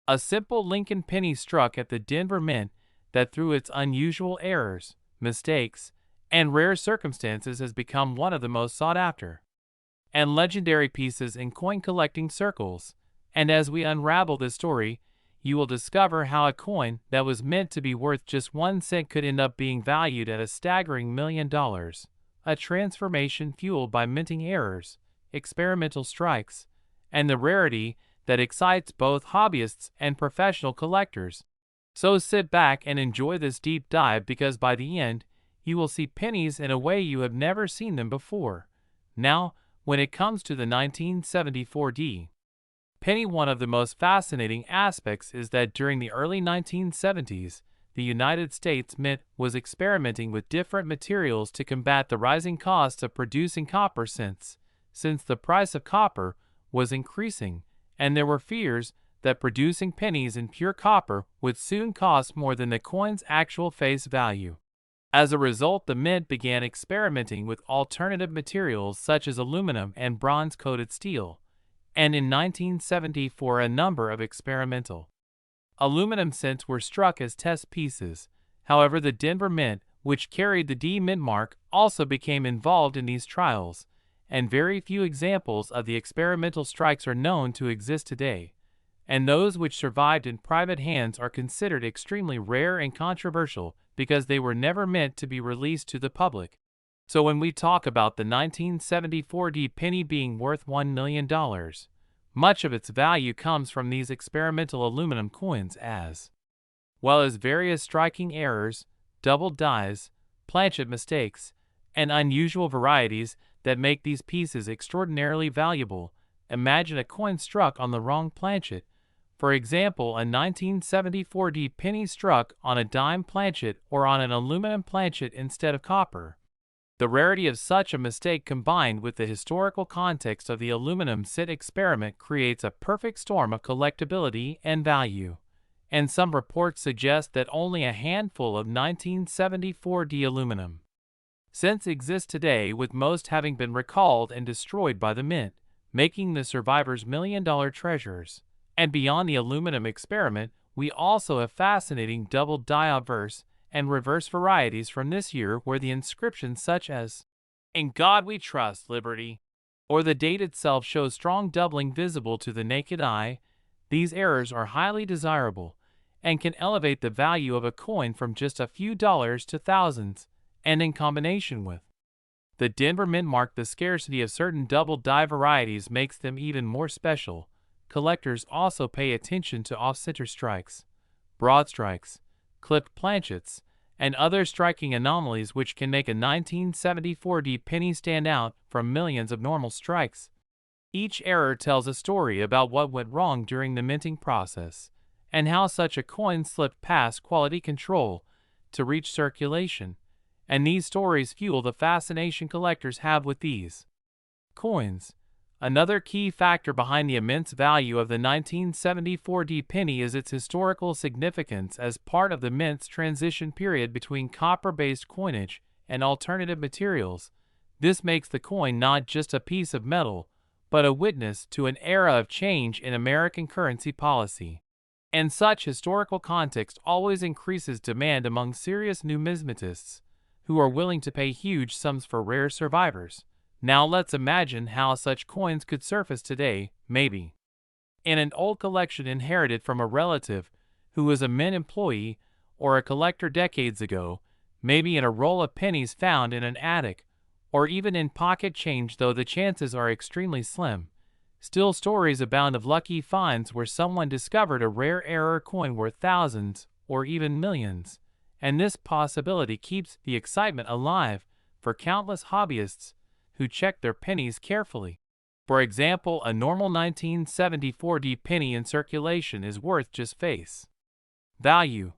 A simple Lincoln penny struck at the Denver Mint that, through its unusual errors, mistakes, and rare circumstances, has become one of the most sought after and legendary pieces in coin collecting circles. And as we unravel this story, you will discover how a coin that was meant to be worth just 1 cent could end up being valued at a staggering $1 million, a transformation fueled by minting errors, experimental strikes, and the rarity that excites both hobbyists and professional collectors. So sit back and enjoy this deep dive, because by the end, you will see pennies in a way you have never seen them before. Now, when it comes to the 1974 D penny, one of the most fascinating aspects is that during the early 1970s, the United States Mint was experimenting with different materials to combat the rising costs of producing copper since the price of copper was increasing, and there were fears that producing pennies in pure copper would soon cost more than the coin's actual face value. As a result, the Mint began experimenting with alternative materials such as aluminum and bronze-coated steel, and in 1974 a number of experimental aluminum cents were struck as test pieces. However, the Denver Mint, which carried the D Mint mark, also became involved in these trials, and very few examples of the experimental strikes are known to exist today, and those which survived in private hands are considered extremely rare and controversial because they were never meant to be released to the public. So when we talk about the 1974 D penny being worth $1 million, much of its value comes from these experimental aluminum coins, as well as various striking errors, doubled dies, planchet mistakes, and unusual varieties that make these pieces extraordinarily valuable. Imagine a coin struck on the wrong planchet. For example, a 1974 D penny struck on a dime planchet or on an aluminum planchet instead of copper. The rarity of such a mistake combined with the historical context of the aluminum cent experiment creates a perfect storm of collectability and value. And some reports suggest that only a handful of 1974 D aluminum cents exist today, with most having been recalled and destroyed by the Mint, making the survivors million-dollar treasures. And beyond the aluminum experiment, we also have fascinating double die obverse and reverse varieties from this year, where the inscriptions such as "In God We Trust, Liberty," or the date itself shows strong doubling visible to the naked eye. These errors are highly desirable, and can elevate the value of a coin from just a few dollars to thousands, and in combination with the Denver Mint mark, the scarcity of certain double-die varieties makes them even more special. Collectors also pay attention to off-center strikes, broad strikes, clipped planchets, and other striking anomalies which can make a 1974 D penny stand out from millions of normal strikes. Each error tells a story about what went wrong during the minting process, and how such a coin slipped past quality control to reach circulation. And these stories fuel the fascination collectors have with these coins. Another key factor behind the immense value of the 1974 D penny is its historical significance as part of the mint's transition period between copper-based coinage and alternative materials. This makes the coin not just a piece of metal, but a witness to an era of change in American currency policy. And such historical context always increases demand among serious numismatists, who are willing to pay huge sums for rare survivors. Now let's imagine how such coins could surface today, maybe in an old collection inherited from a relative who was a mint employee or a collector decades ago, maybe in a roll of pennies found in an attic, or even in pocket change, though the chances are extremely slim. Still, stories abound of lucky finds where someone discovered a rare error coin worth thousands or even millions. And this possibility keeps the excitement alive for countless hobbyists who check their pennies carefully. For example, a normal 1974 D penny in circulation is worth just face value,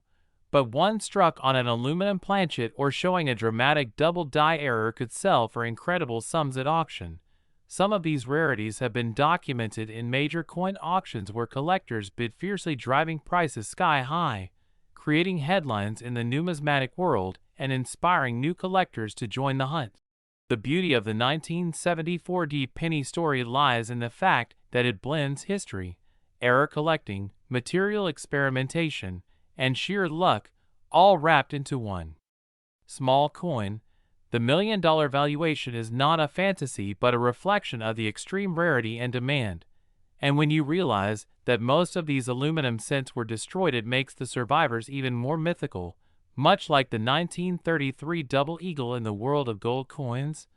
but one struck on an aluminum planchet or showing a dramatic double die error could sell for incredible sums at auction. Some of these rarities have been documented in major coin auctions where collectors bid fiercely, driving prices sky high, creating headlines in the numismatic world and inspiring new collectors to join the hunt. The beauty of the 1974 D penny story lies in the fact that it blends history, error collecting, material experimentation, and sheer luck, all wrapped into one small coin. The million-dollar valuation is not a fantasy but a reflection of the extreme rarity and demand. And when you realize that most of these aluminum cents were destroyed, it makes the survivors even more mythical. Much like the 1933 double eagle in the world of gold coins,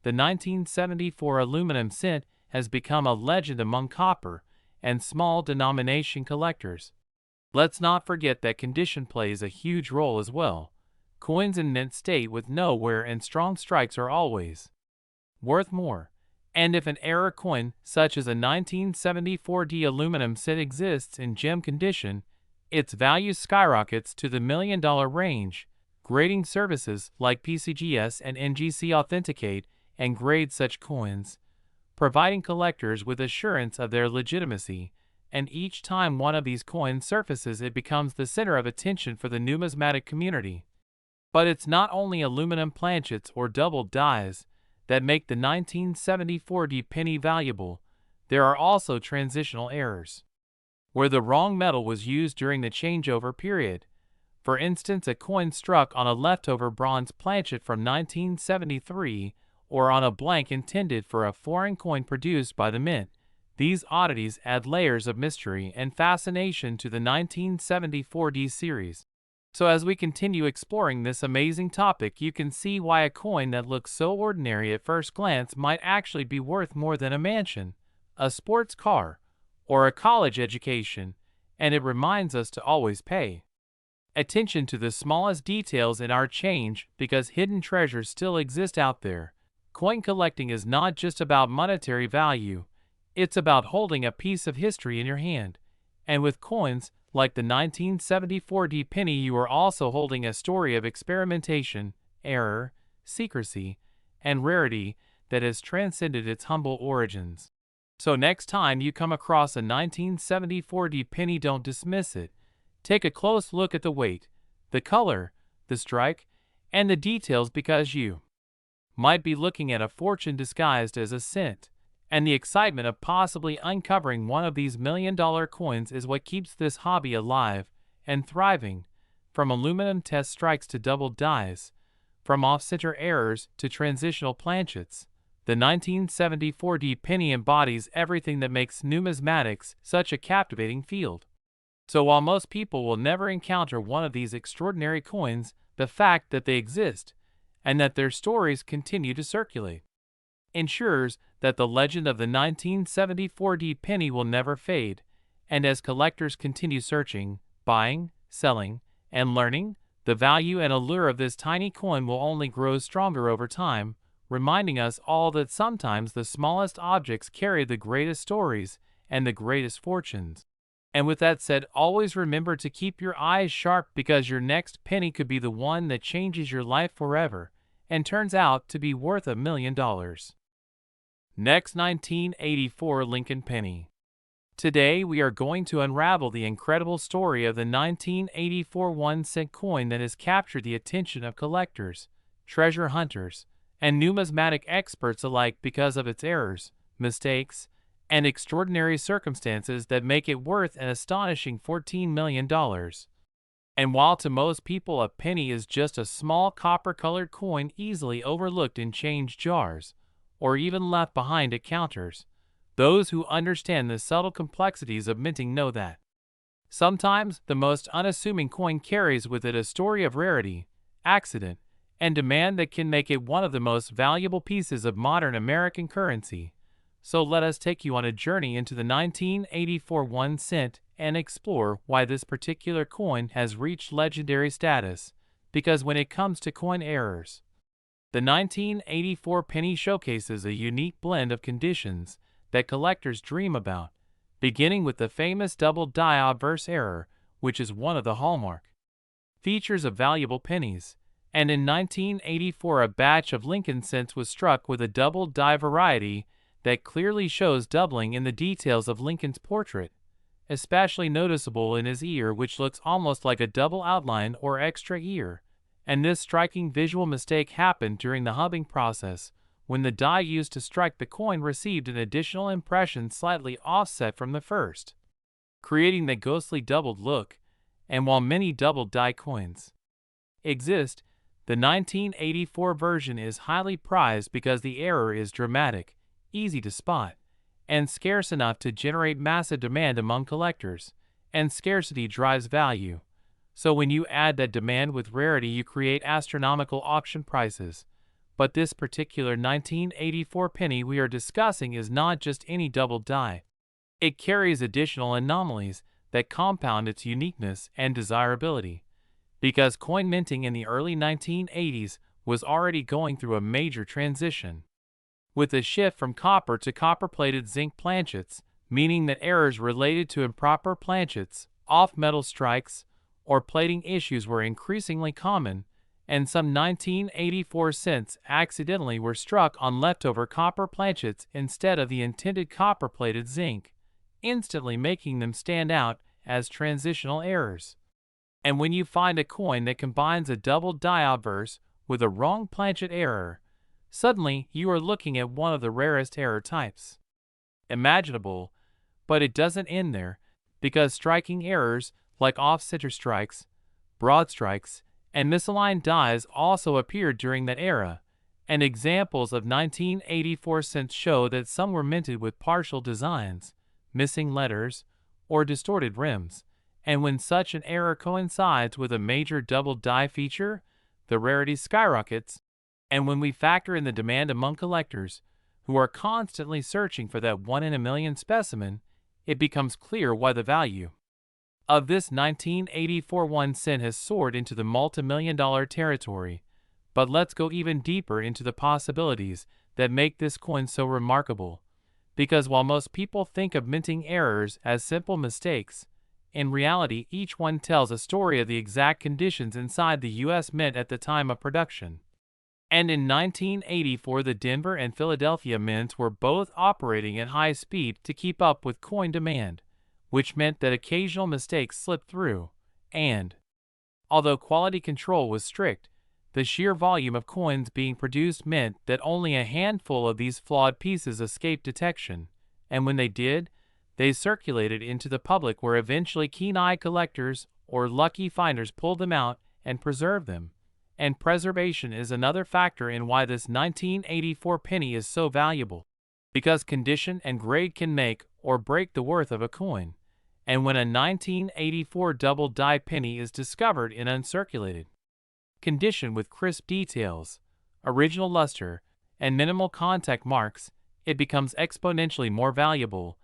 the 1974 aluminum cent has become a legend among copper and small denomination collectors. Let's not forget that condition plays a huge role as well. Coins in mint state with no wear and strong strikes are always worth more. And if an error coin, such as a 1974 D aluminum cent, exists in gem condition, its value skyrockets to the million-dollar range. Grading services like PCGS and NGC authenticate and grade such coins, providing collectors with assurance of their legitimacy. And each time one of these coins surfaces, it becomes the center of attention for the numismatic community. But it's not only aluminum planchets or double dies that make the 1974 D penny valuable. There are also transitional errors, where the wrong metal was used during the changeover period. For instance, a coin struck on a leftover bronze planchet from 1973 or on a blank intended for a foreign coin produced by the mint. These oddities add layers of mystery and fascination to the 1974 D series. So as we continue exploring this amazing topic, you can see why a coin that looks so ordinary at first glance might actually be worth more than a mansion, a sports car, or a college education, and it reminds us to always pay attention to the smallest details in our change, because hidden treasures still exist out there. Coin collecting is not just about monetary value, it's about holding a piece of history in your hand. And with coins like the 1974 D penny, you are also holding a story of experimentation, error, secrecy, and rarity that has transcended its humble origins. So next time you come across a 1974 D penny, don't dismiss it. Take a close look at the weight, the color, the strike, and the details, because you might be looking at a fortune disguised as a cent. And the excitement of possibly uncovering one of these million-dollar coins is what keeps this hobby alive and thriving. From aluminum test strikes to double dies, from off-center errors to transitional planchets, the 1974 D penny embodies everything that makes numismatics such a captivating field. So while most people will never encounter one of these extraordinary coins, the fact that they exist and that their stories continue to circulate ensures that the legend of the 1974 D penny will never fade, and as collectors continue searching, buying, selling, and learning, the value and allure of this tiny coin will only grow stronger over time, reminding us all that sometimes the smallest objects carry the greatest stories and the greatest fortunes. And with that said, always remember to keep your eyes sharp, because your next penny could be the one that changes your life forever and turns out to be worth $1 million. Next, 1984 Lincoln Penny. Today we are going to unravel the incredible story of the 1984 1-cent coin that has captured the attention of collectors, treasure hunters, and numismatic experts alike because of its errors, mistakes, and extraordinary circumstances that make it worth an astonishing $14 million. And while to most people a penny is just a small copper-colored coin easily overlooked in change jars, or even left behind at counters, those who understand the subtle complexities of minting know that sometimes the most unassuming coin carries with it a story of rarity, accident, and demand that can make it one of the most valuable pieces of modern American currency. So let us take you on a journey into the 1984 1 cent and explore why this particular coin has reached legendary status, because when it comes to coin errors, the 1984 penny showcases a unique blend of conditions that collectors dream about, beginning with the famous double die obverse error, which is one of the hallmark features of valuable pennies. And in 1984 a batch of Lincoln cents was struck with a double die variety that clearly shows doubling in the details of Lincoln's portrait, especially noticeable in his ear, which looks almost like a double outline or extra ear. And this striking visual mistake happened during the hubbing process, when the die used to strike the coin received an additional impression slightly offset from the first, creating the ghostly doubled look. And while many double die coins exist, the 1984 version is highly prized because the error is dramatic, easy to spot, and scarce enough to generate massive demand among collectors, and scarcity drives value. So when you add that demand with rarity, you create astronomical auction prices. But this particular 1984 penny we are discussing is not just any double die. It carries additional anomalies that compound its uniqueness and desirability, because coin minting in the early 1980s was already going through a major transition, with a shift from copper to copper-plated zinc planchets, meaning that errors related to improper planchets, off-metal strikes, or plating issues were increasingly common, and some 1984 cents accidentally were struck on leftover copper planchets instead of the intended copper-plated zinc, instantly making them stand out as transitional errors. And when you find a coin that combines a double die obverse with a wrong planchet error, suddenly you are looking at one of the rarest error types imaginable. But it doesn't end there, because striking errors like off-center strikes, broad strikes, and misaligned dies also appeared during that era, and examples of 1984 cents show that some were minted with partial designs, missing letters, or distorted rims. And when such an error coincides with a major double die feature, the rarity skyrockets. And when we factor in the demand among collectors, who are constantly searching for that 1-in-a-million specimen, it becomes clear why the value of this 1984 1 cent has soared into the multi-million-dollar territory. But let's go even deeper into the possibilities that make this coin so remarkable, because while most people think of minting errors as simple mistakes, in reality each one tells a story of the exact conditions inside the U.S. Mint at the time of production. And in 1984 the Denver and Philadelphia mints were both operating at high speed to keep up with coin demand, which meant that occasional mistakes slipped through, and although quality control was strict, the sheer volume of coins being produced meant that only a handful of these flawed pieces escaped detection, and when they did, they circulated into the public, where eventually keen-eyed collectors or lucky finders pulled them out and preserved them. And preservation is another factor in why this 1984 penny is so valuable, because condition and grade can make or break the worth of a coin. And when a 1984 double die penny is discovered in uncirculated condition with crisp details, original luster, and minimal contact marks, it becomes exponentially more valuable,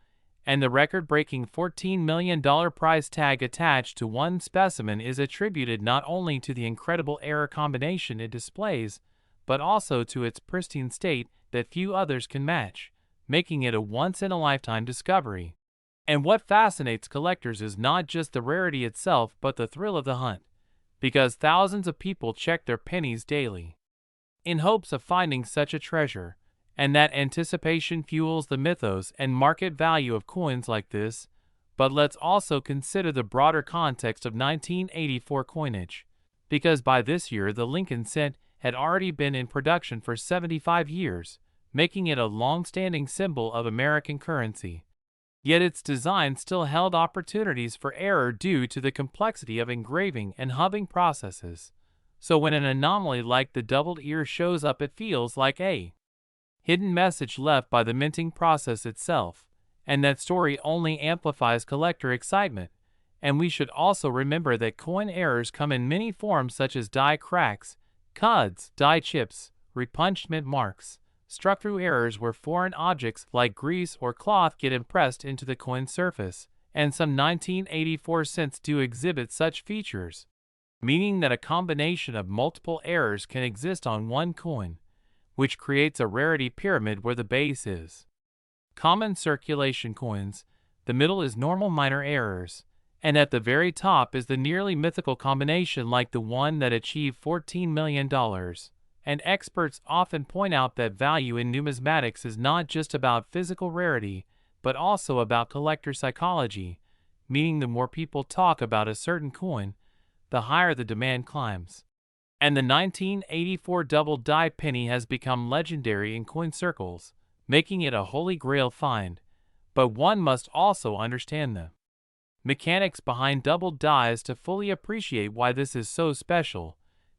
and the record-breaking $14 million price tag attached to one specimen is attributed not only to the incredible error combination it displays, but also to its pristine state that few others can match, making it a once-in-a-lifetime discovery. And what fascinates collectors is not just the rarity itself but the thrill of the hunt, because thousands of people check their pennies daily in hopes of finding such a treasure, and that anticipation fuels the mythos and market value of coins like this. But let's also consider the broader context of 1984 coinage, because by this year the Lincoln cent had already been in production for 75 years, making it a long-standing symbol of American currency. Yet its design still held opportunities for error due to the complexity of engraving and hubbing processes. So when an anomaly like the doubled ear shows up, it feels like a hidden message left by the minting process itself, and that story only amplifies collector excitement. And we should also remember that coin errors come in many forms, such as die cracks, cuds, die chips, repunched mint marks, struck-through errors where foreign objects like grease or cloth get impressed into the coin surface, and some 1984 cents do exhibit such features, meaning that a combination of multiple errors can exist on one coin, which creates a rarity pyramid where the base is common circulation coins, the middle is normal minor errors, and at the very top is the nearly mythical combination like the one that achieved $14 million. And experts often point out that value in numismatics is not just about physical rarity, but also about collector psychology, meaning the more people talk about a certain coin, the higher the demand climbs. And the 1984 double die penny has become legendary in coin circles, making it a holy grail find. But one must also understand the mechanics behind double dies to fully appreciate why this is so special.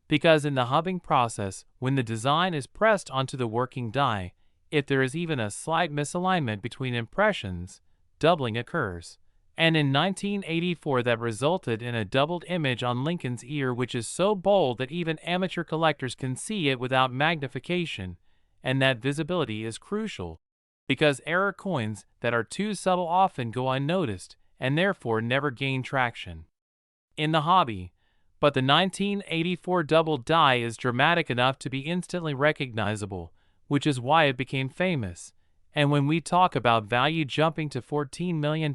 Because in the hubbing process, when the design is pressed onto the working die, if there is even a slight misalignment between impressions, doubling occurs. And in 1984 that resulted in a doubled image on Lincoln's ear, which is so bold that even amateur collectors can see it without magnification, and that visibility is crucial, because error coins that are too subtle often go unnoticed and therefore never gain traction in the hobby. But the 1984 double die is dramatic enough to be instantly recognizable, which is why it became famous. And when we talk about value jumping to $14 million,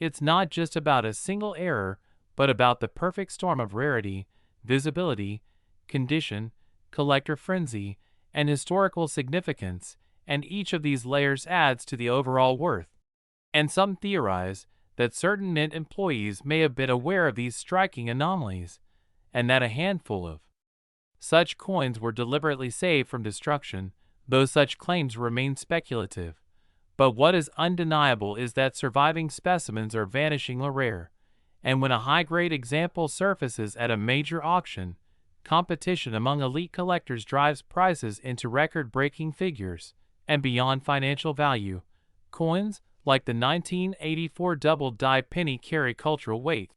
it's not just about a single error, but about the perfect storm of rarity, visibility, condition, collector frenzy, and historical significance, and each of these layers adds to the overall worth. And some theorize that certain mint employees may have been aware of these striking anomalies, and that a handful of such coins were deliberately saved from destruction, though such claims remain speculative. But what is undeniable is that surviving specimens are vanishingly rare, and when a high-grade example surfaces at a major auction, competition among elite collectors drives prices into record-breaking figures, and beyond financial value, coins like the 1984 double die penny carry cultural weight,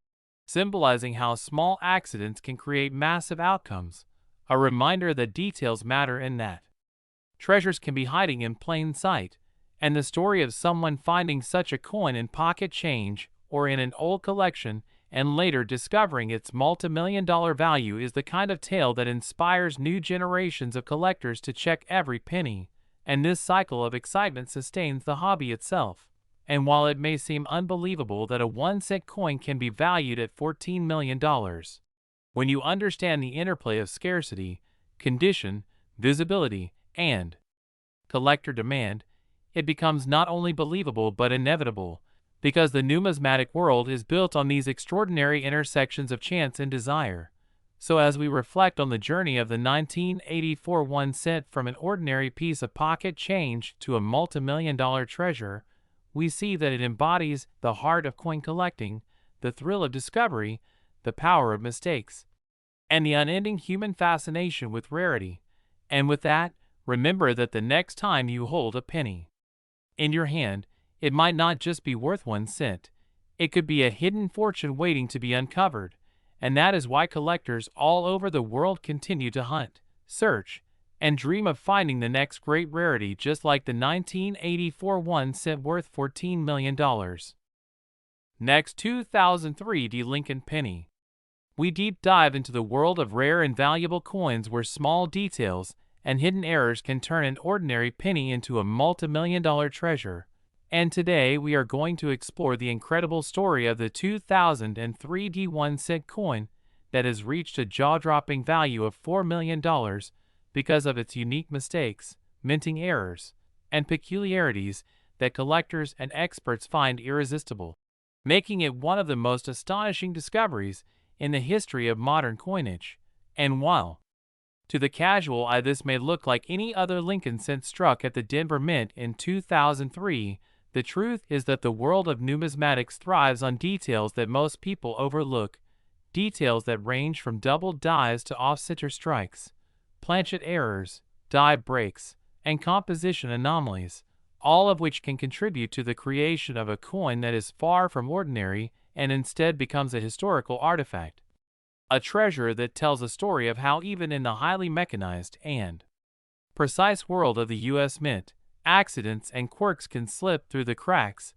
symbolizing how small accidents can create massive outcomes, a reminder that details matter and that treasures can be hiding in plain sight. And the story of someone finding such a coin in pocket change or in an old collection and later discovering its multi-million-dollar value is the kind of tale that inspires new generations of collectors to check every penny, and this cycle of excitement sustains the hobby itself. And while it may seem unbelievable that a 1-cent coin can be valued at $14 million, when you understand the interplay of scarcity, condition, visibility, and collector demand, it becomes not only believable but inevitable, because the numismatic world is built on these extraordinary intersections of chance and desire. So as we reflect on the journey of the 1984 1 cent from an ordinary piece of pocket change to a multi-million-dollar treasure, we see that it embodies the heart of coin collecting, the thrill of discovery, the power of mistakes, and the unending human fascination with rarity. And with that, remember that the next time you hold a penny in your hand, it might not just be worth 1 cent. It could be a hidden fortune waiting to be uncovered, and that is why collectors all over the world continue to hunt, search, and dream of finding the next great rarity, just like the 1984 one cent worth $14 million. Next, 2003 Lincoln Penny. We deep dive into the world of rare and valuable coins where small details and hidden errors can turn an ordinary penny into a multi-million-dollar treasure. And today we are going to explore the incredible story of the 2003 1 cent coin that has reached a jaw-dropping value of $4 million because of its unique mistakes, minting errors, and peculiarities that collectors and experts find irresistible, making it one of the most astonishing discoveries in the history of modern coinage. And while to the casual eye this may look like any other Lincoln cent struck at the Denver Mint in 2003, the truth is that the world of numismatics thrives on details that most people overlook, details that range from doubled dies to off-center strikes, planchet errors, die breaks, and composition anomalies, all of which can contribute to the creation of a coin that is far from ordinary and instead becomes a historical artifact. A treasure that tells a story of how even in the highly mechanized and precise world of the U.S. Mint, accidents and quirks can slip through the cracks,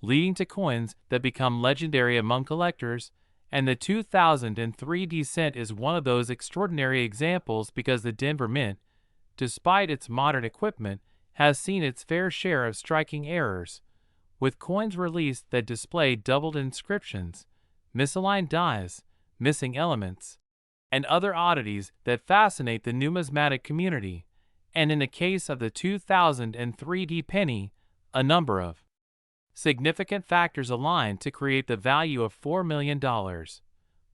leading to coins that become legendary among collectors, and the 2003 cent is one of those extraordinary examples because the Denver Mint, despite its modern equipment, has seen its fair share of striking errors, with coins released that display doubled inscriptions, misaligned dies, missing elements, and other oddities that fascinate the numismatic community. And in the case of the 2003 penny, a number of significant factors aligned to create the value of $4 million,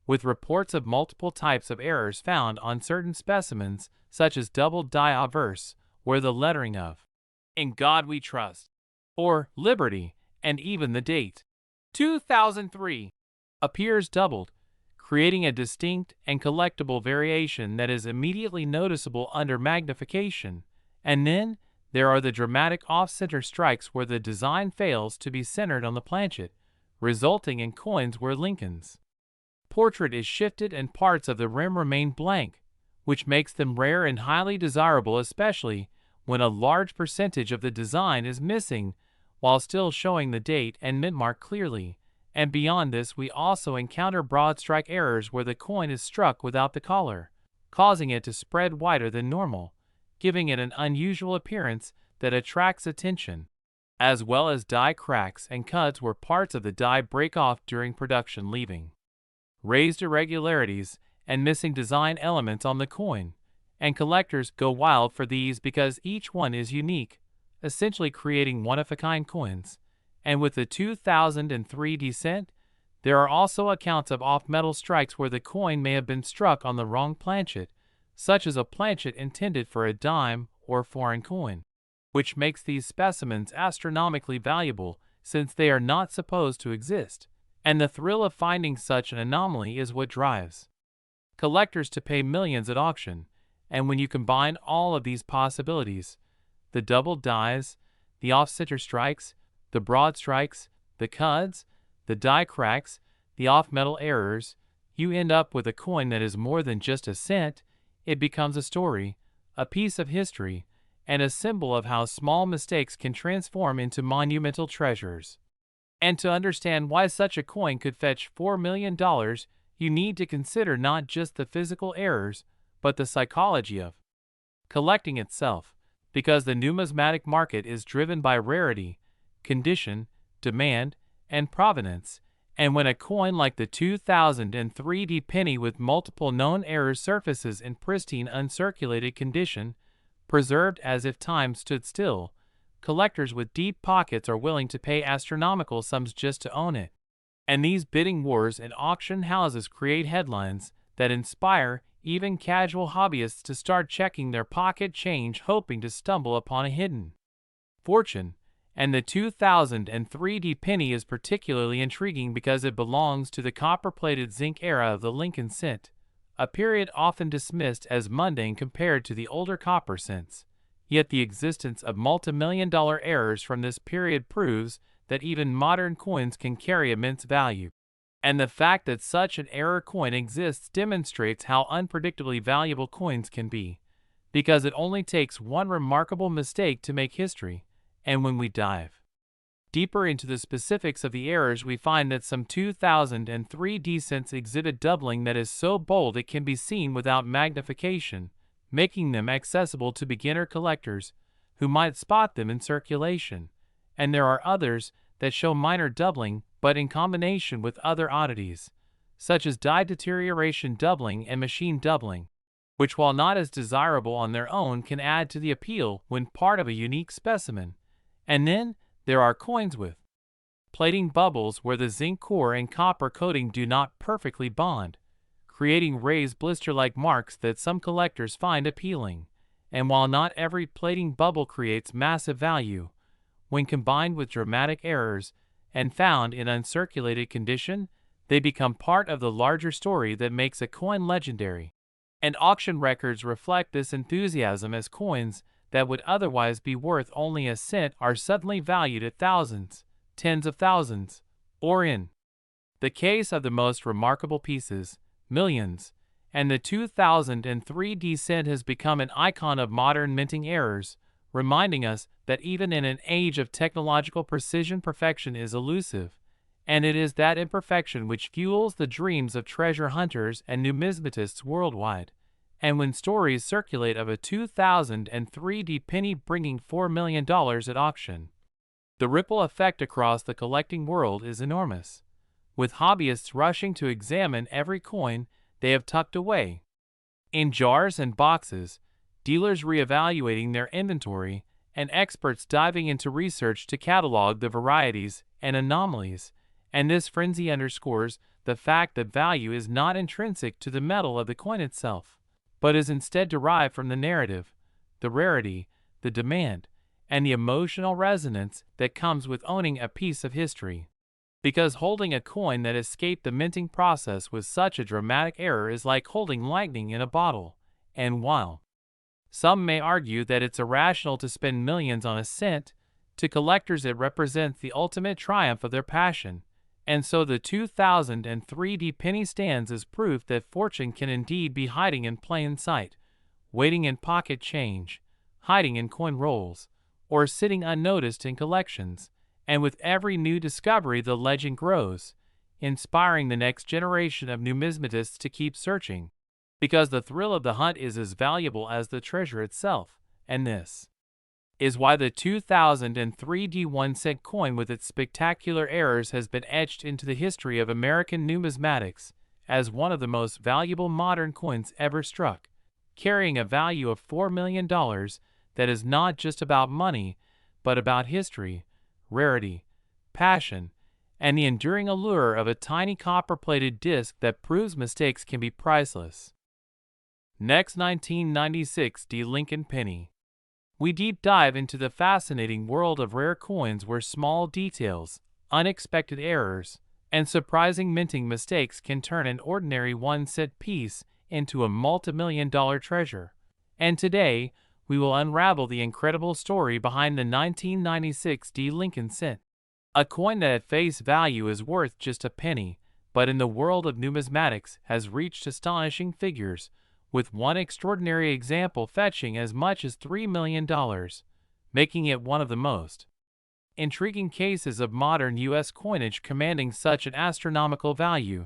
with reports of multiple types of errors found on certain specimens, such as double die obverse, where the lettering of "In God We Trust" or "Liberty," and even the date 2003 appears doubled, creating a distinct and collectible variation that is immediately noticeable under magnification. And then there are the dramatic off-center strikes where the design fails to be centered on the planchet, resulting in coins where Lincoln's portrait is shifted and parts of the rim remain blank, which makes them rare and highly desirable, especially when a large percentage of the design is missing while still showing the date and mint mark clearly. And beyond this, we also encounter broad strike errors where the coin is struck without the collar, causing it to spread wider than normal, giving it an unusual appearance that attracts attention, as well as die cracks and cuts where parts of the die break off during production, leaving raised irregularities and missing design elements on the coin. And collectors go wild for these because each one is unique, essentially creating one-of-a-kind coins. And with the 2003 cent, there are also accounts of off-metal strikes where the coin may have been struck on the wrong planchet, such as a planchet intended for a dime or foreign coin, which makes these specimens astronomically valuable since they are not supposed to exist. And the thrill of finding such an anomaly is what drives collectors to pay millions at auction. And when you combine all of these possibilities, the double dies, the off-center strikes, the broad strikes, the cuts, the die cracks, the off-metal errors, you end up with a coin that is more than just a cent. It becomes a story, a piece of history, and a symbol of how small mistakes can transform into monumental treasures. And to understand why such a coin could fetch $4 million, you need to consider not just the physical errors, but the psychology of collecting itself, because the numismatic market is driven by rarity, condition, demand, and provenance. And when a coin like the 2003 penny with multiple known errors surfaces in pristine uncirculated condition, preserved as if time stood still, collectors with deep pockets are willing to pay astronomical sums just to own it. And these bidding wars in auction houses create headlines that inspire even casual hobbyists to start checking their pocket change, hoping to stumble upon a hidden fortune. And the 2003 penny is particularly intriguing because it belongs to the copper-plated zinc era of the Lincoln cent, a period often dismissed as mundane compared to the older copper cents. Yet the existence of multi-million-dollar errors from this period proves that even modern coins can carry immense value. And the fact that such an error coin exists demonstrates how unpredictably valuable coins can be, because it only takes one remarkable mistake to make history. And when we dive deeper into the specifics of the errors, we find that some 2003 cents exhibit doubling that is so bold it can be seen without magnification, making them accessible to beginner collectors who might spot them in circulation. And there are others that show minor doubling, but in combination with other oddities, such as die deterioration doubling and machine doubling, which, while not as desirable on their own, can add to the appeal when part of a unique specimen. And then there are coins with plating bubbles where the zinc core and copper coating do not perfectly bond, creating raised blister-like marks that some collectors find appealing. And while not every plating bubble creates massive value, when combined with dramatic errors and found in uncirculated condition, they become part of the larger story that makes a coin legendary. And auction records reflect this enthusiasm, as coins that would otherwise be worth only a cent are suddenly valued at thousands, tens of thousands, or in the case of the most remarkable pieces, millions. And the 2003 cent has become an icon of modern minting errors, reminding us that even in an age of technological precision, perfection is elusive, and it is that imperfection which fuels the dreams of treasure hunters and numismatists worldwide. And when stories circulate of a 2003 penny bringing $4 million at auction, the ripple effect across the collecting world is enormous, with hobbyists rushing to examine every coin they have tucked away in jars and boxes, dealers reevaluating their inventory, and experts diving into research to catalog the varieties and anomalies. And this frenzy underscores the fact that value is not intrinsic to the metal of the coin itself, but is instead derived from the narrative, the rarity, the demand, and the emotional resonance that comes with owning a piece of history. Because holding a coin that escaped the minting process with such a dramatic error is like holding lightning in a bottle. And while some may argue that it's irrational to spend millions on a cent, to collectors it represents the ultimate triumph of their passion. And so the 2003 penny stands as proof that fortune can indeed be hiding in plain sight, waiting in pocket change, hiding in coin rolls, or sitting unnoticed in collections. And with every new discovery the legend grows, inspiring the next generation of numismatists to keep searching, because the thrill of the hunt is as valuable as the treasure itself. And this is why the 2003 1-cent coin with its spectacular errors has been etched into the history of American numismatics as one of the most valuable modern coins ever struck, carrying a value of $4 million that is not just about money, but about history, rarity, passion, and the enduring allure of a tiny copper-plated disc that proves mistakes can be priceless. Next, 1996 Lincoln penny. We deep dive into the fascinating world of rare coins where small details, unexpected errors, and surprising minting mistakes can turn an ordinary 1-cent piece into a multi-million-dollar treasure. And today, we will unravel the incredible story behind the 1996 Lincoln cent, a coin that at face value is worth just a penny, but in the world of numismatics has reached astonishing figures, with one extraordinary example fetching as much as $3 million, making it one of the most intriguing cases of modern U.S. coinage commanding such an astronomical value.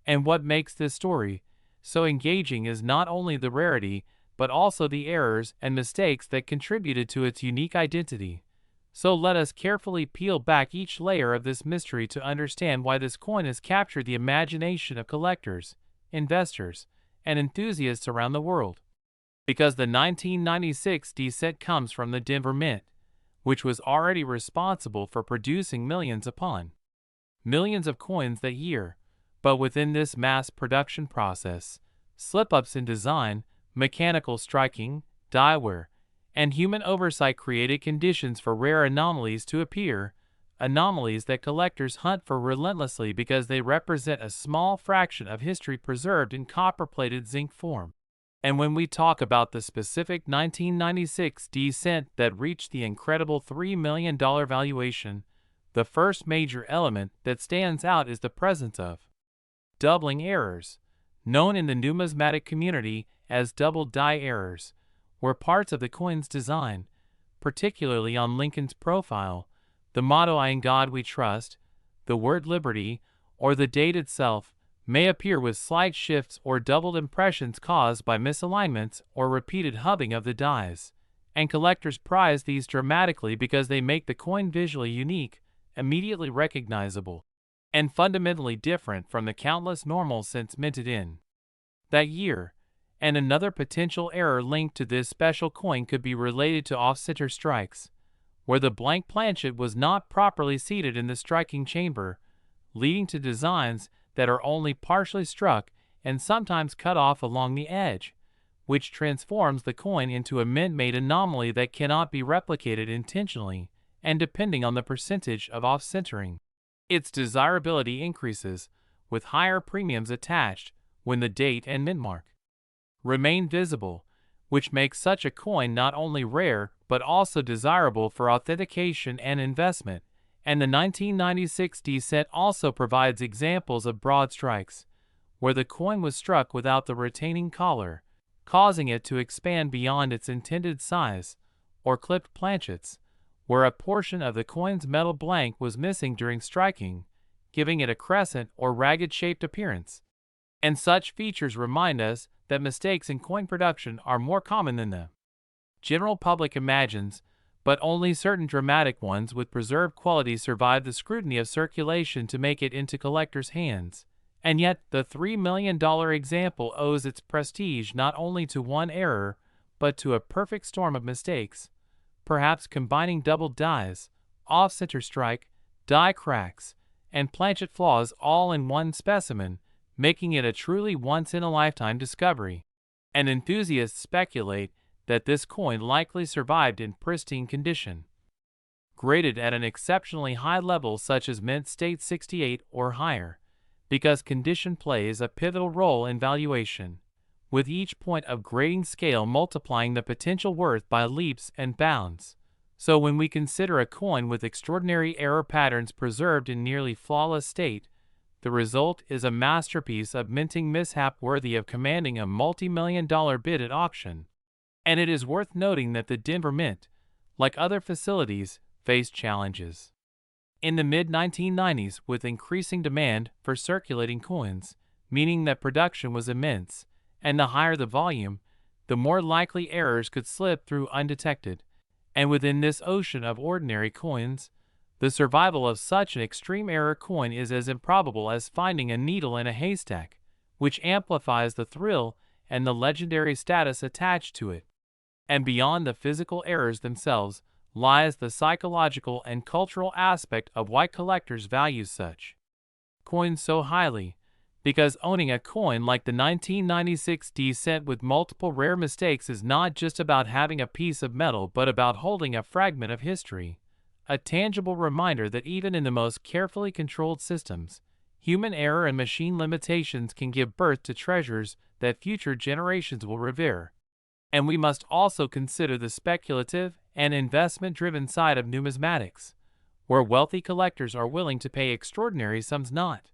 And what makes this story so engaging is not only the rarity, but also the errors and mistakes that contributed to its unique identity. So let us carefully peel back each layer of this mystery to understand why this coin has captured the imagination of collectors, investors, and enthusiasts around the world. Because the 1996 cent comes from the Denver Mint, which was already responsible for producing millions upon millions of coins that year. But within this mass production process, slip-ups in design, mechanical striking, die wear, and human oversight created conditions for rare anomalies to appear, anomalies that collectors hunt for relentlessly because they represent a small fraction of history preserved in copper-plated zinc form. And when we talk about the specific 1996 cent that reached the incredible $3 million valuation, The first major element that stands out is the presence of doubling errors, known in the numismatic community as double die errors, where parts of the coin's design, particularly on Lincoln's profile, the motto "In God We Trust," the word liberty, or the date itself, may appear with slight shifts or doubled impressions caused by misalignments or repeated hubbing of the dies, and collectors prize these dramatically because they make the coin visually unique, immediately recognizable, and fundamentally different from the countless normal cents minted in that year. And another potential error linked to this special coin could be related to off-center strikes, where the blank planchet was not properly seated in the striking chamber, leading to designs that are only partially struck and sometimes cut off along the edge, which transforms the coin into a mint-made anomaly that cannot be replicated intentionally, and depending on the percentage of off-centering, its desirability increases, with higher premiums attached when the date and mint mark remain visible, which makes such a coin not only rare but also desirable for authentication and investment. And the 1996 D set also provides examples of broad strikes, where the coin was struck without the retaining collar, causing it to expand beyond its intended size, or clipped planchets, where a portion of the coin's metal blank was missing during striking, giving it a crescent or ragged-shaped appearance. And such features remind us that mistakes in coin production are more common than the general public imagines, but only certain dramatic ones with preserved quality survive the scrutiny of circulation to make it into collectors' hands. And yet, the $3 million example owes its prestige not only to one error, but to a perfect storm of mistakes, perhaps combining double dies, off-center strike, die cracks, and planchet flaws all in one specimen, making it a truly once-in-a-lifetime discovery. And enthusiasts speculate that this coin likely survived in pristine condition, graded at an exceptionally high level such as mint state 68 or higher, because condition plays a pivotal role in valuation, with each point of grading scale multiplying the potential worth by leaps and bounds. So when we consider a coin with extraordinary error patterns preserved in nearly flawless state, the result is a masterpiece of minting mishap worthy of commanding a multi-million-dollar bid at auction. And it is worth noting that the Denver Mint, like other facilities, faced challenges in the mid-1990s with increasing demand for circulating coins, meaning that production was immense, and the higher the volume, the more likely errors could slip through undetected. And within this ocean of ordinary coins, the survival of such an extreme error coin is as improbable as finding a needle in a haystack, which amplifies the thrill and the legendary status attached to it. And beyond the physical errors themselves lies the psychological and cultural aspect of why collectors value such coins so highly, because owning a coin like the 1996 D cent with multiple rare mistakes is not just about having a piece of metal but about holding a fragment of history, a tangible reminder that even in the most carefully controlled systems, human error and machine limitations can give birth to treasures that future generations will revere. And we must also consider the speculative and investment-driven side of numismatics, where wealthy collectors are willing to pay extraordinary sums not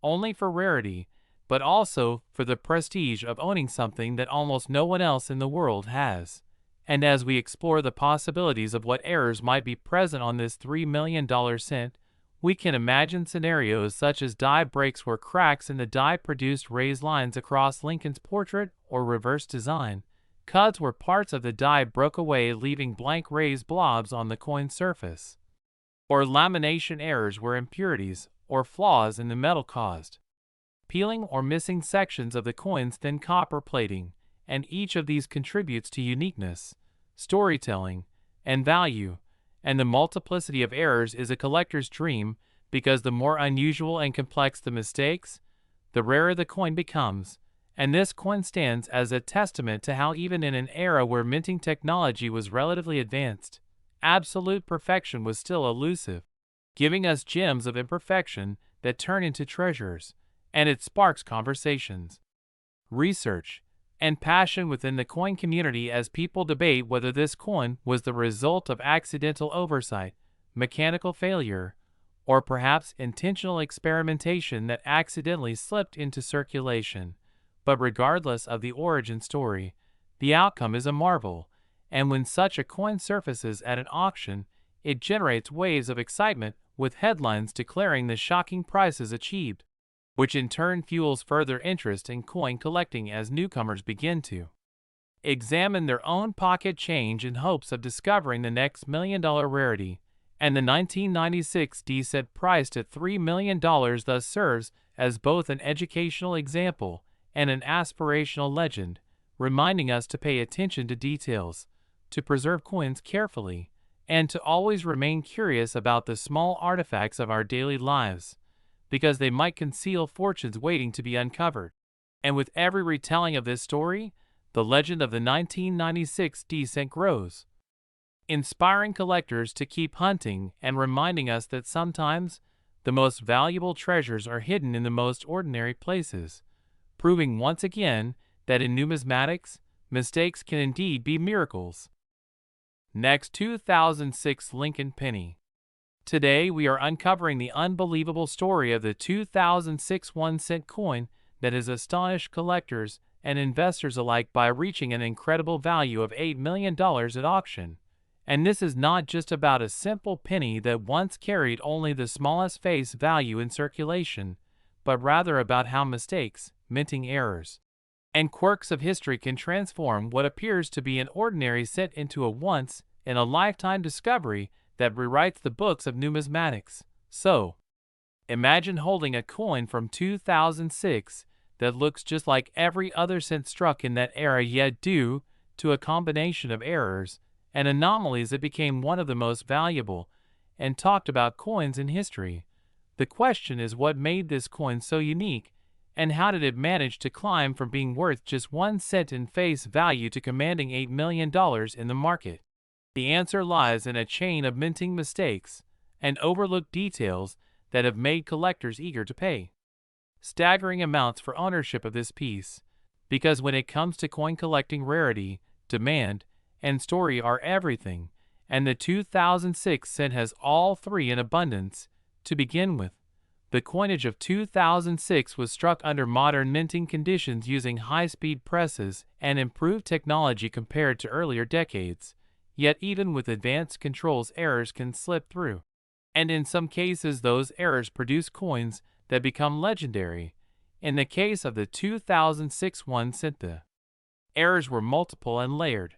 only for rarity, but also for the prestige of owning something that almost no one else in the world has. And as we explore the possibilities of what errors might be present on this $3 million cent, we can imagine scenarios such as die breaks where cracks in the die produced raised lines across Lincoln's portrait, or reverse design cuts where parts of the die broke away leaving blank raised blobs on the coin surface, or lamination errors where impurities or flaws in the metal caused peeling or missing sections of the coin's thin copper plating. And each of these contributes to uniqueness, storytelling, and value, and the multiplicity of errors is a collector's dream, because the more unusual and complex the mistakes, the rarer the coin becomes. And this coin stands as a testament to how even in an era where minting technology was relatively advanced, absolute perfection was still elusive, giving us gems of imperfection that turn into treasures, and it sparks conversations, research, and passion within the coin community as people debate whether this coin was the result of accidental oversight, mechanical failure, or perhaps intentional experimentation that accidentally slipped into circulation. But regardless of the origin story, the outcome is a marvel, and when such a coin surfaces at an auction, it generates waves of excitement with headlines declaring the shocking prices achieved, which in turn fuels further interest in coin collecting as newcomers begin to examine their own pocket change in hopes of discovering the next million-dollar rarity, and the 1996 D set priced at $3 million thus serves as both an educational example and an aspirational legend, reminding us to pay attention to details, to preserve coins carefully, and to always remain curious about the small artifacts of our daily lives, because they might conceal fortunes waiting to be uncovered. And with every retelling of this story, the legend of the 1996 D cent grows, inspiring collectors to keep hunting and reminding us that sometimes the most valuable treasures are hidden in the most ordinary places, proving once again that in numismatics, mistakes can indeed be miracles. Next, 2006 Lincoln Penny. Today we are uncovering the unbelievable story of the 2006 1-cent coin that has astonished collectors and investors alike by reaching an incredible value of $8 million at auction. And this is not just about a simple penny that once carried only the smallest face value in circulation, but rather about how mistakes, minting errors, and quirks of history can transform what appears to be an ordinary cent into a once-in-a-lifetime discovery that rewrites the books of numismatics. So, imagine holding a coin from 2006 that looks just like every other cent struck in that era, yet due to a combination of errors and anomalies it became one of the most valuable and talked about coins in history. The question is, what made this coin so unique, and how did it manage to climb from being worth just 1 cent in face value to commanding $8 million in the market? The answer lies in a chain of minting mistakes and overlooked details that have made collectors eager to pay staggering amounts for ownership of this piece, because when it comes to coin collecting, rarity, demand, and story are everything, and the 2006 cent has all three in abundance. To begin with, the coinage of 2006 was struck under modern minting conditions using high-speed presses and improved technology compared to earlier decades, yet even with advanced controls errors can slip through, and in some cases those errors produce coins that become legendary. In the case of the 2006 1 cent, the errors were multiple and layered,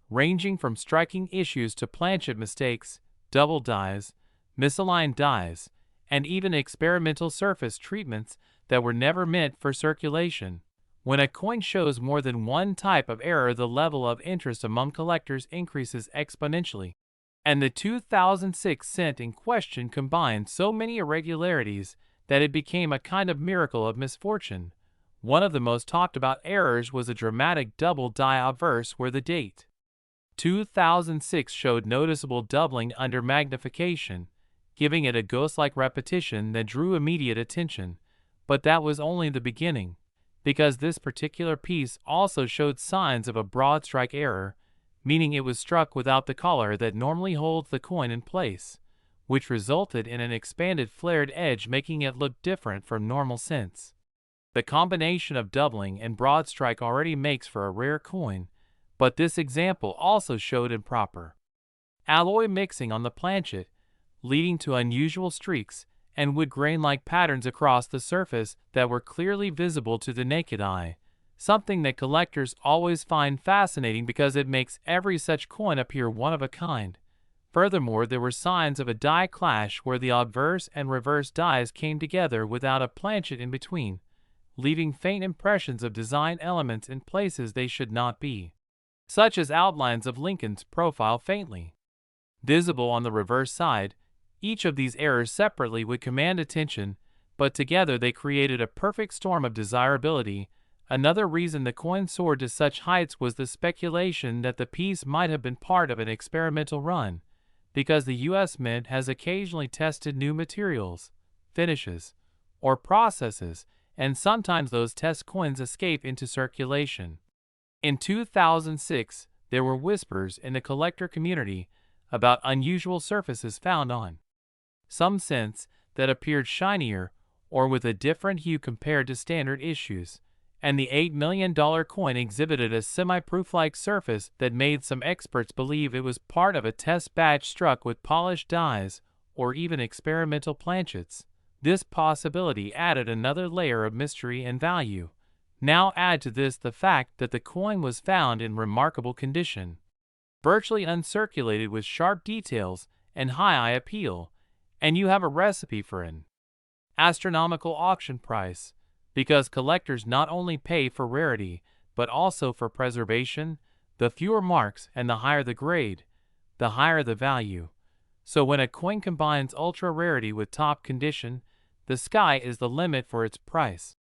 ranging from striking issues to planchet mistakes, double dies, misaligned dies, and even experimental surface treatments that were never meant for circulation. When a coin shows more than one type of error, the level of interest among collectors increases exponentially, and the 2006 cent in question combined so many irregularities that it became a kind of miracle of misfortune. One of the most talked about errors was a dramatic double die obverse where the date 2006 showed noticeable doubling under magnification, giving it a ghost-like repetition that drew immediate attention. But that was only the beginning, because this particular piece also showed signs of a broad strike error, meaning it was struck without the collar that normally holds the coin in place, which resulted in an expanded flared edge, making it look different from normal cents. The combination of doubling and broad strike already makes for a rare coin, but this example also showed improper alloy mixing on the planchet, leading to unusual streaks and wood grain-like patterns across the surface that were clearly visible to the naked eye, something that collectors always find fascinating because it makes every such coin appear one of a kind. Furthermore, there were signs of a die clash where the obverse and reverse dies came together without a planchet in between, leaving faint impressions of design elements in places they should not be, such as outlines of Lincoln's profile faintly visible on the reverse side. Each of these errors separately would command attention, but together they created a perfect storm of desirability. Another reason the coin soared to such heights was the speculation that the piece might have been part of an experimental run, because the U.S. Mint has occasionally tested new materials, finishes, or processes, and sometimes those test coins escape into circulation. In 2006, there were whispers in the collector community about unusual surfaces found on some cents that appeared shinier or with a different hue compared to standard issues, and the $8 million coin exhibited a semi-proof-like surface that made some experts believe it was part of a test batch struck with polished dies or even experimental planchets. This possibility added another layer of mystery and value. Now add to this the fact that the coin was found in remarkable condition, virtually uncirculated with sharp details and high eye appeal, and you have a recipe for an astronomical auction price, because collectors not only pay for rarity, but also for preservation. The fewer marks and the higher the grade, the higher the value. So when a coin combines ultra rarity with top condition, the sky is the limit for its price.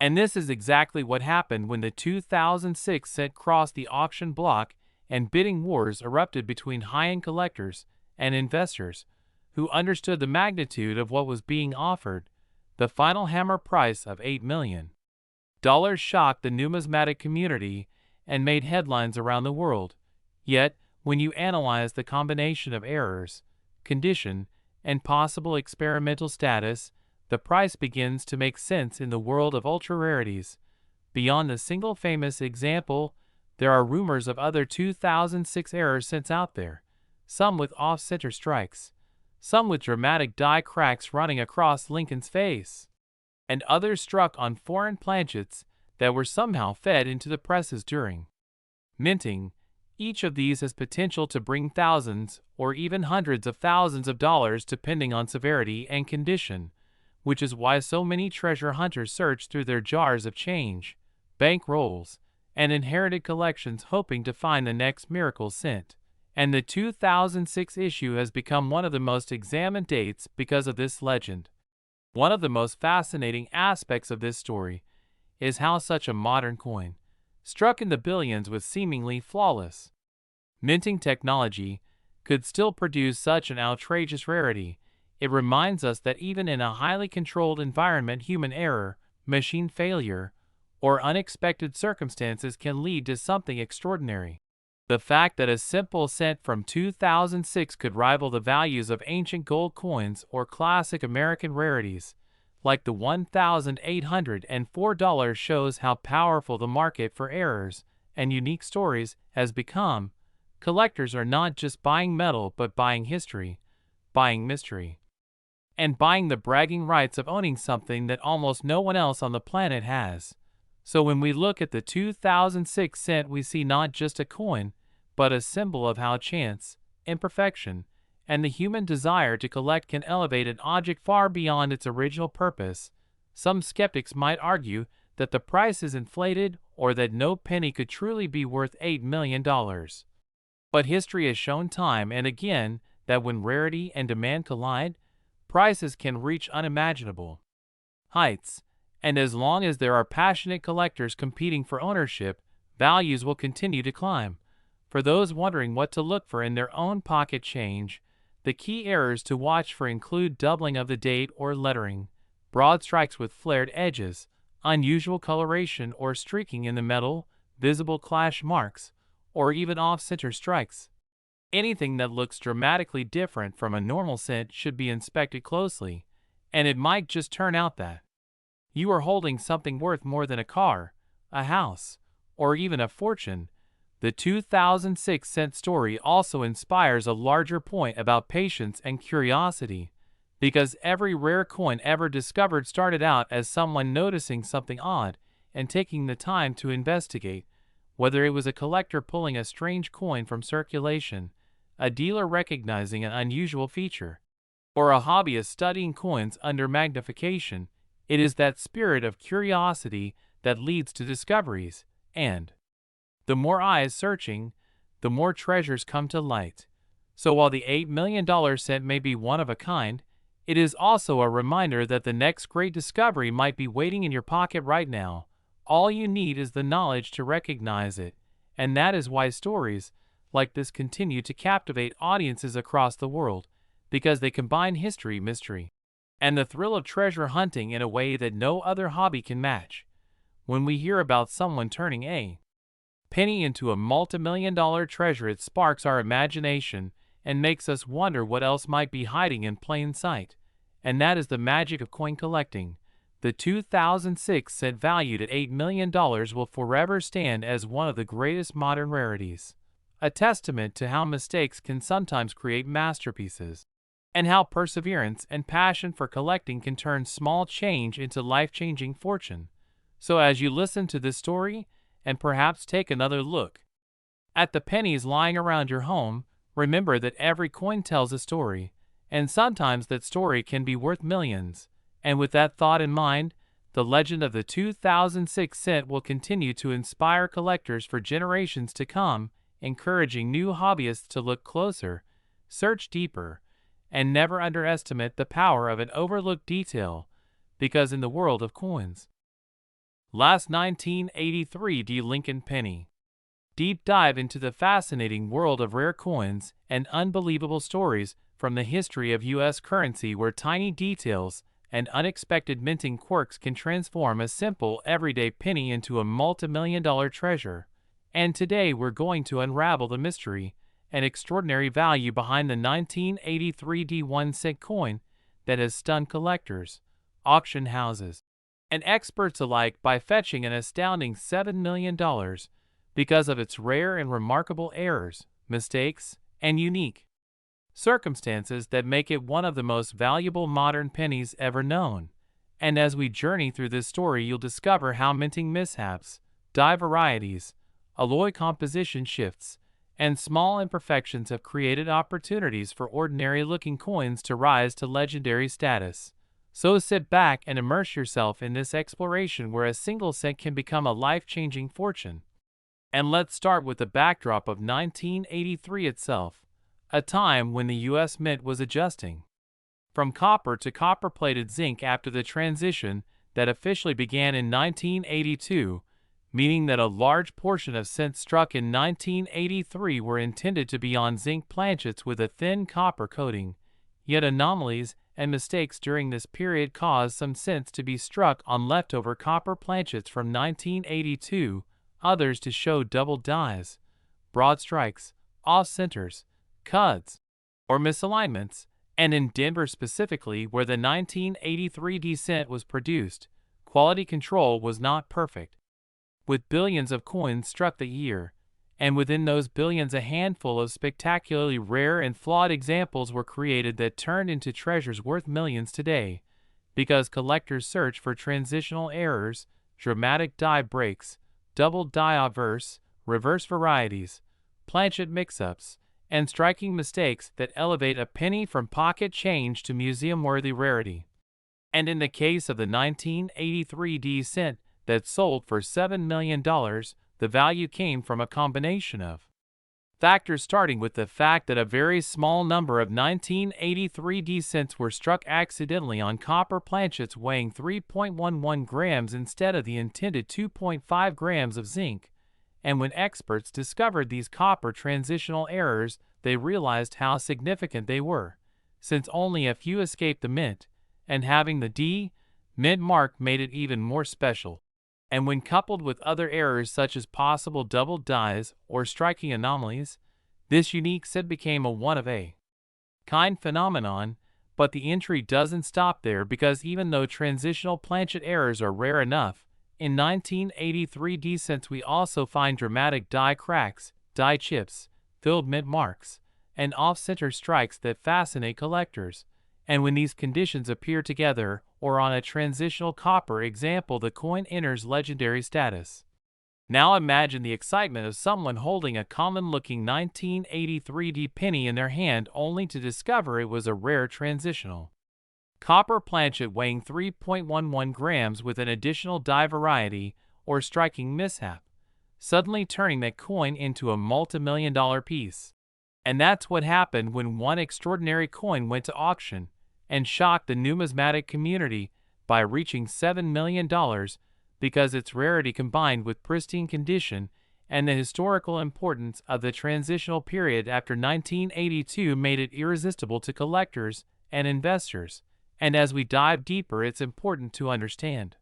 And this is exactly what happened when the 2006 set crossed the auction block and bidding wars erupted between high-end collectors and investors who understood the magnitude of what was being offered. The final hammer price of $8 million shocked the numismatic community and made headlines around the world. Yet, when you analyze the combination of errors, condition, and possible experimental status, the price begins to make sense in the world of ultra-rarities. Beyond the single famous example, there are rumors of other 2006 error cents out there, some with off-center strikes, some with dramatic die cracks running across Lincoln's face, and others struck on foreign planchets that were somehow fed into the presses during minting. Each of these has potential to bring thousands or even hundreds of thousands of dollars depending on severity and condition, which is why so many treasure hunters search through their jars of change, bank rolls, and inherited collections hoping to find the next miracle cent. And the 2006 issue has become one of the most examined dates because of this legend. One of the most fascinating aspects of this story is how such a modern coin, struck in the billions with seemingly flawless minting technology, could still produce such an outrageous rarity. It reminds us that even in a highly controlled environment, human error, machine failure, or unexpected circumstances can lead to something extraordinary. The fact that a simple cent from 2006 could rival the values of ancient gold coins or classic American rarities, like the $1,804, shows how powerful the market for errors and unique stories has become. Collectors are not just buying metal but buying history, buying mystery, and buying the bragging rights of owning something that almost no one else on the planet has. So when we look at the 2006 cent, we see not just a coin, but a symbol of how chance, imperfection, and the human desire to collect can elevate an object far beyond its original purpose. Some skeptics might argue that the price is inflated or that no penny could truly be worth $8 million. But history has shown time and again that when rarity and demand collide, prices can reach unimaginable heights. And as long as there are passionate collectors competing for ownership, values will continue to climb. For those wondering what to look for in their own pocket change, the key errors to watch for include doubling of the date or lettering, broad strikes with flared edges, unusual coloration or streaking in the metal, visible clash marks, or even off-center strikes. Anything that looks dramatically different from a normal cent should be inspected closely, and it might just turn out that you are holding something worth more than a car, a house, or even a fortune. The 2006 cent story also inspires a larger point about patience and curiosity, because every rare coin ever discovered started out as someone noticing something odd and taking the time to investigate. Whether it was a collector pulling a strange coin from circulation, a dealer recognizing an unusual feature, or a hobbyist studying coins under magnification, it is that spirit of curiosity that leads to discoveries, and the more eyes searching, the more treasures come to light. So while the $8 million cent may be one of a kind, it is also a reminder that the next great discovery might be waiting in your pocket right now. All you need is the knowledge to recognize it, and that is why stories like this continue to captivate audiences across the world, because they combine history, mystery, and the thrill of treasure hunting in a way that no other hobby can match. When we hear about someone turning a penny into a multi-million-dollar treasure, it sparks our imagination and makes us wonder what else might be hiding in plain sight. and that is the magic of coin collecting. The 2006 cent valued at $8 million will forever stand as one of the greatest modern rarities, a testament to how mistakes can sometimes create masterpieces, and how perseverance and passion for collecting can turn small change into life-changing fortune. So as you listen to this story, and perhaps take another look at the pennies lying around your home, remember that every coin tells a story, and sometimes that story can be worth millions. And with that thought in mind, the legend of the 2006 cent will continue to inspire collectors for generations to come, encouraging new hobbyists to look closer, search deeper, and never underestimate the power of an overlooked detail, because in the world of coins. Last 1983 D. Lincoln Penny. Deep dive into the fascinating world of rare coins and unbelievable stories from the history of U.S. currency, where tiny details and unexpected minting quirks can transform a simple everyday penny into a multi-million-dollar treasure. And today we're going to unravel the mystery and extraordinary value behind the 1983 D1 cent coin that has stunned collectors, auction houses, and experts alike by fetching an astounding $7 million because of its rare and remarkable errors, mistakes, and unique circumstances that make it one of the most valuable modern pennies ever known. And as we journey through this story, you'll discover how minting mishaps, die varieties, alloy composition shifts, and small imperfections have created opportunities for ordinary-looking coins to rise to legendary status. So sit back and immerse yourself in this exploration where a single cent can become a life-changing fortune. And let's start with the backdrop of 1983 itself, a time when the U.S. Mint was adjusting from copper to copper-plated zinc after the transition that officially began in 1982, meaning that a large portion of cents struck in 1983 were intended to be on zinc planchets with a thin copper coating. Yet anomalies and mistakes during this period caused some cents to be struck on leftover copper planchets from 1982, others to show double dies, broad strikes, off-centers, cuts, or misalignments. And in Denver specifically, where the 1983 D cent was produced, quality control was not perfect. With billions of coins struck that year, and within those billions a handful of spectacularly rare and flawed examples were created that turned into treasures worth millions today, because collectors search for transitional errors, dramatic die breaks, double die reverse varieties, planchet mix-ups, and striking mistakes that elevate a penny from pocket change to museum-worthy rarity. And in the case of the 1983 D cent that sold for $7 million, the value came from a combination of factors, starting with the fact that a very small number of 1983 D cents were struck accidentally on copper planchets weighing 3.11 grams instead of the intended 2.5 grams of zinc. And when experts discovered these copper transitional errors, they realized how significant they were, since only a few escaped the mint, and having the D mint mark made it even more special. And when coupled with other errors such as possible double dies or striking anomalies, this unique set became a one-of-a-kind phenomenon. But the entry doesn't stop there, because even though transitional planchet errors are rare enough, in 1983 D cents we also find dramatic die cracks, die chips, filled mint marks, and off-center strikes that fascinate collectors. And when these conditions appear together, or on a transitional copper example, the coin enters legendary status. Now imagine the excitement of someone holding a common-looking 1983 D penny in their hand only to discover it was a rare transitional copper planchet weighing 3.11 grams with an additional die variety or striking mishap, suddenly turning that coin into a multi-million-dollar piece. And that's what happened when one extraordinary coin went to auction and shocked the numismatic community by reaching $7 million, because its rarity combined with pristine condition and the historical importance of the transitional period after 1982 made it irresistible to collectors and investors. And as we dive deeper, it's important to understand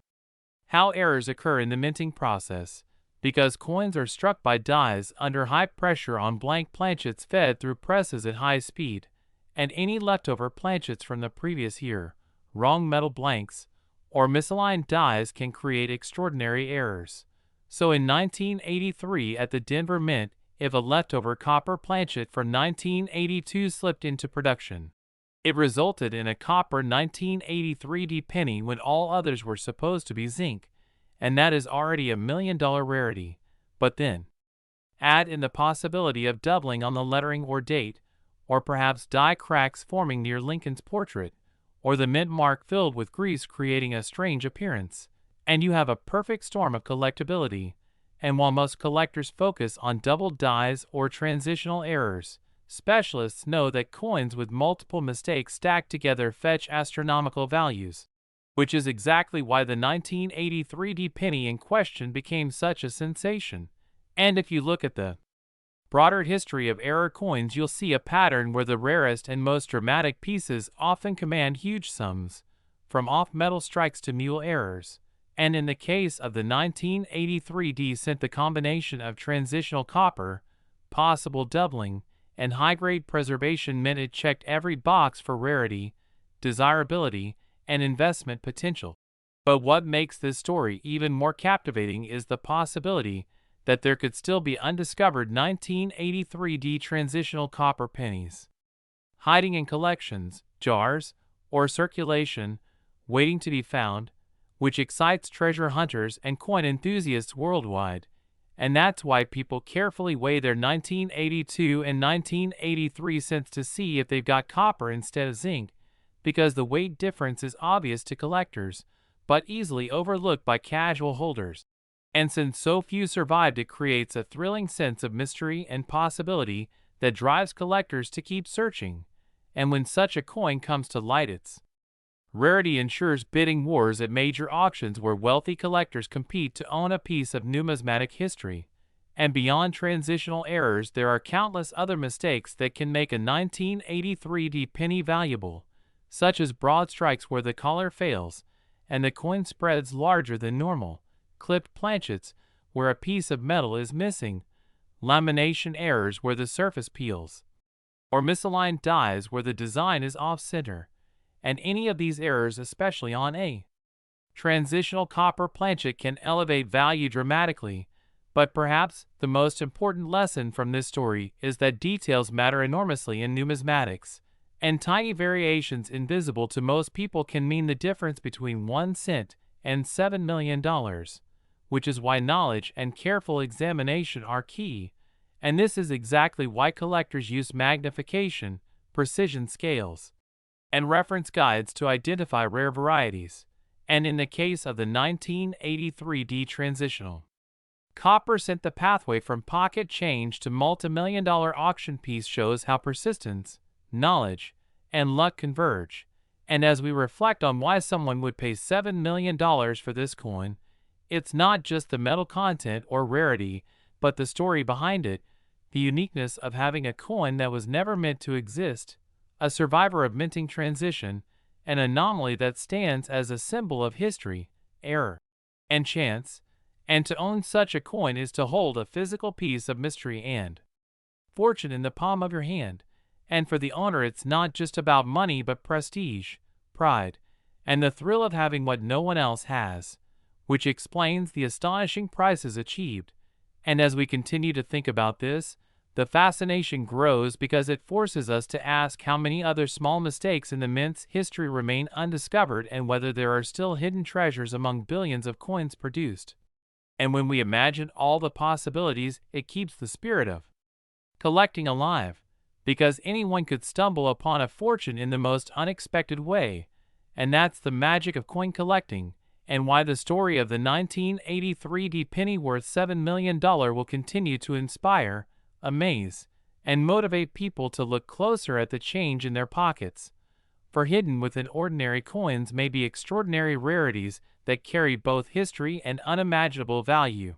how errors occur in the minting process, because coins are struck by dies under high pressure on blank planchets fed through presses at high speed, and any leftover planchets from the previous year wrong metal blanks, or misaligned dies can create extraordinary errors. So in 1983 at the Denver Mint, if a leftover copper planchet from 1982 slipped into production, it resulted in a copper 1983D penny when all others were supposed to be zinc, and that is already a $1 million rarity. But then, add in the possibility of doubling on the lettering or date, or perhaps die cracks forming near Lincoln's portrait, or the mint mark filled with grease creating a strange appearance, and you have a perfect storm of collectability. And while most collectors focus on double dies or transitional errors, specialists know that coins with multiple mistakes stacked together fetch astronomical values, which is exactly why the 1983D penny in question became such a sensation. And if you look at the broader history of error coins, you'll see a pattern where the rarest and most dramatic pieces often command huge sums, from off-metal strikes to mule errors. And in the case of the 1983D cent, the combination of transitional copper, possible doubling, and high-grade preservation meant it checked every box for rarity, desirability, and investment potential. But what makes this story even more captivating is the possibility that there could still be undiscovered 1983D transitional copper pennies, hiding in collections, jars, or circulation, waiting to be found, which excites treasure hunters and coin enthusiasts worldwide. And that's why people carefully weigh their 1982 and 1983 cents to see if they've got copper instead of zinc, because the weight difference is obvious to collectors, but easily overlooked by casual holders. And since so few survived, it creates a thrilling sense of mystery and possibility that drives collectors to keep searching. And when such a coin comes to light, its rarity ensures bidding wars at major auctions where wealthy collectors compete to own a piece of numismatic history. And beyond transitional errors, there are countless other mistakes that can make a 1983D penny valuable, such as broad strikes where the collar fails and the coin spreads larger than normal, clipped planchets where a piece of metal is missing, lamination errors where the surface peels, or misaligned dies where the design is off-center. And any of these errors, especially on a transitional copper planchet, can elevate value dramatically. But perhaps the most important lesson from this story is that details matter enormously in numismatics, and tiny variations invisible to most people can mean the difference between 1 cent and $7 million, which is why knowledge and careful examination are key. And this is exactly why collectors use magnification, precision scales, and reference guides to identify rare varieties. And in the case of the 1983D transitional copper cent, the pathway from pocket change to multi-million-dollar auction piece shows how persistence, knowledge, and luck converge. And as we reflect on why someone would pay $7 million for this coin, it's not just the metal content or rarity, but the story behind it, the uniqueness of having a coin that was never meant to exist, a survivor of minting transition, an anomaly that stands as a symbol of history, error, and chance. And to own such a coin is to hold a physical piece of mystery and fortune in the palm of your hand. And for the owner, it's not just about money but prestige, pride, and the thrill of having what no one else has, which explains the astonishing prices achieved. And as we continue to think about this, the fascination grows because it forces us to ask how many other small mistakes in the mint's history remain undiscovered and whether there are still hidden treasures among billions of coins produced. And when we imagine all the possibilities, it keeps the spirit of collecting alive, because anyone could stumble upon a fortune in the most unexpected way. And that's the magic of coin collecting, and why the story of the 1983D penny worth $7 million will continue to inspire, amaze, and motivate people to look closer at the change in their pockets. For hidden within ordinary coins may be extraordinary rarities that carry both history and unimaginable value.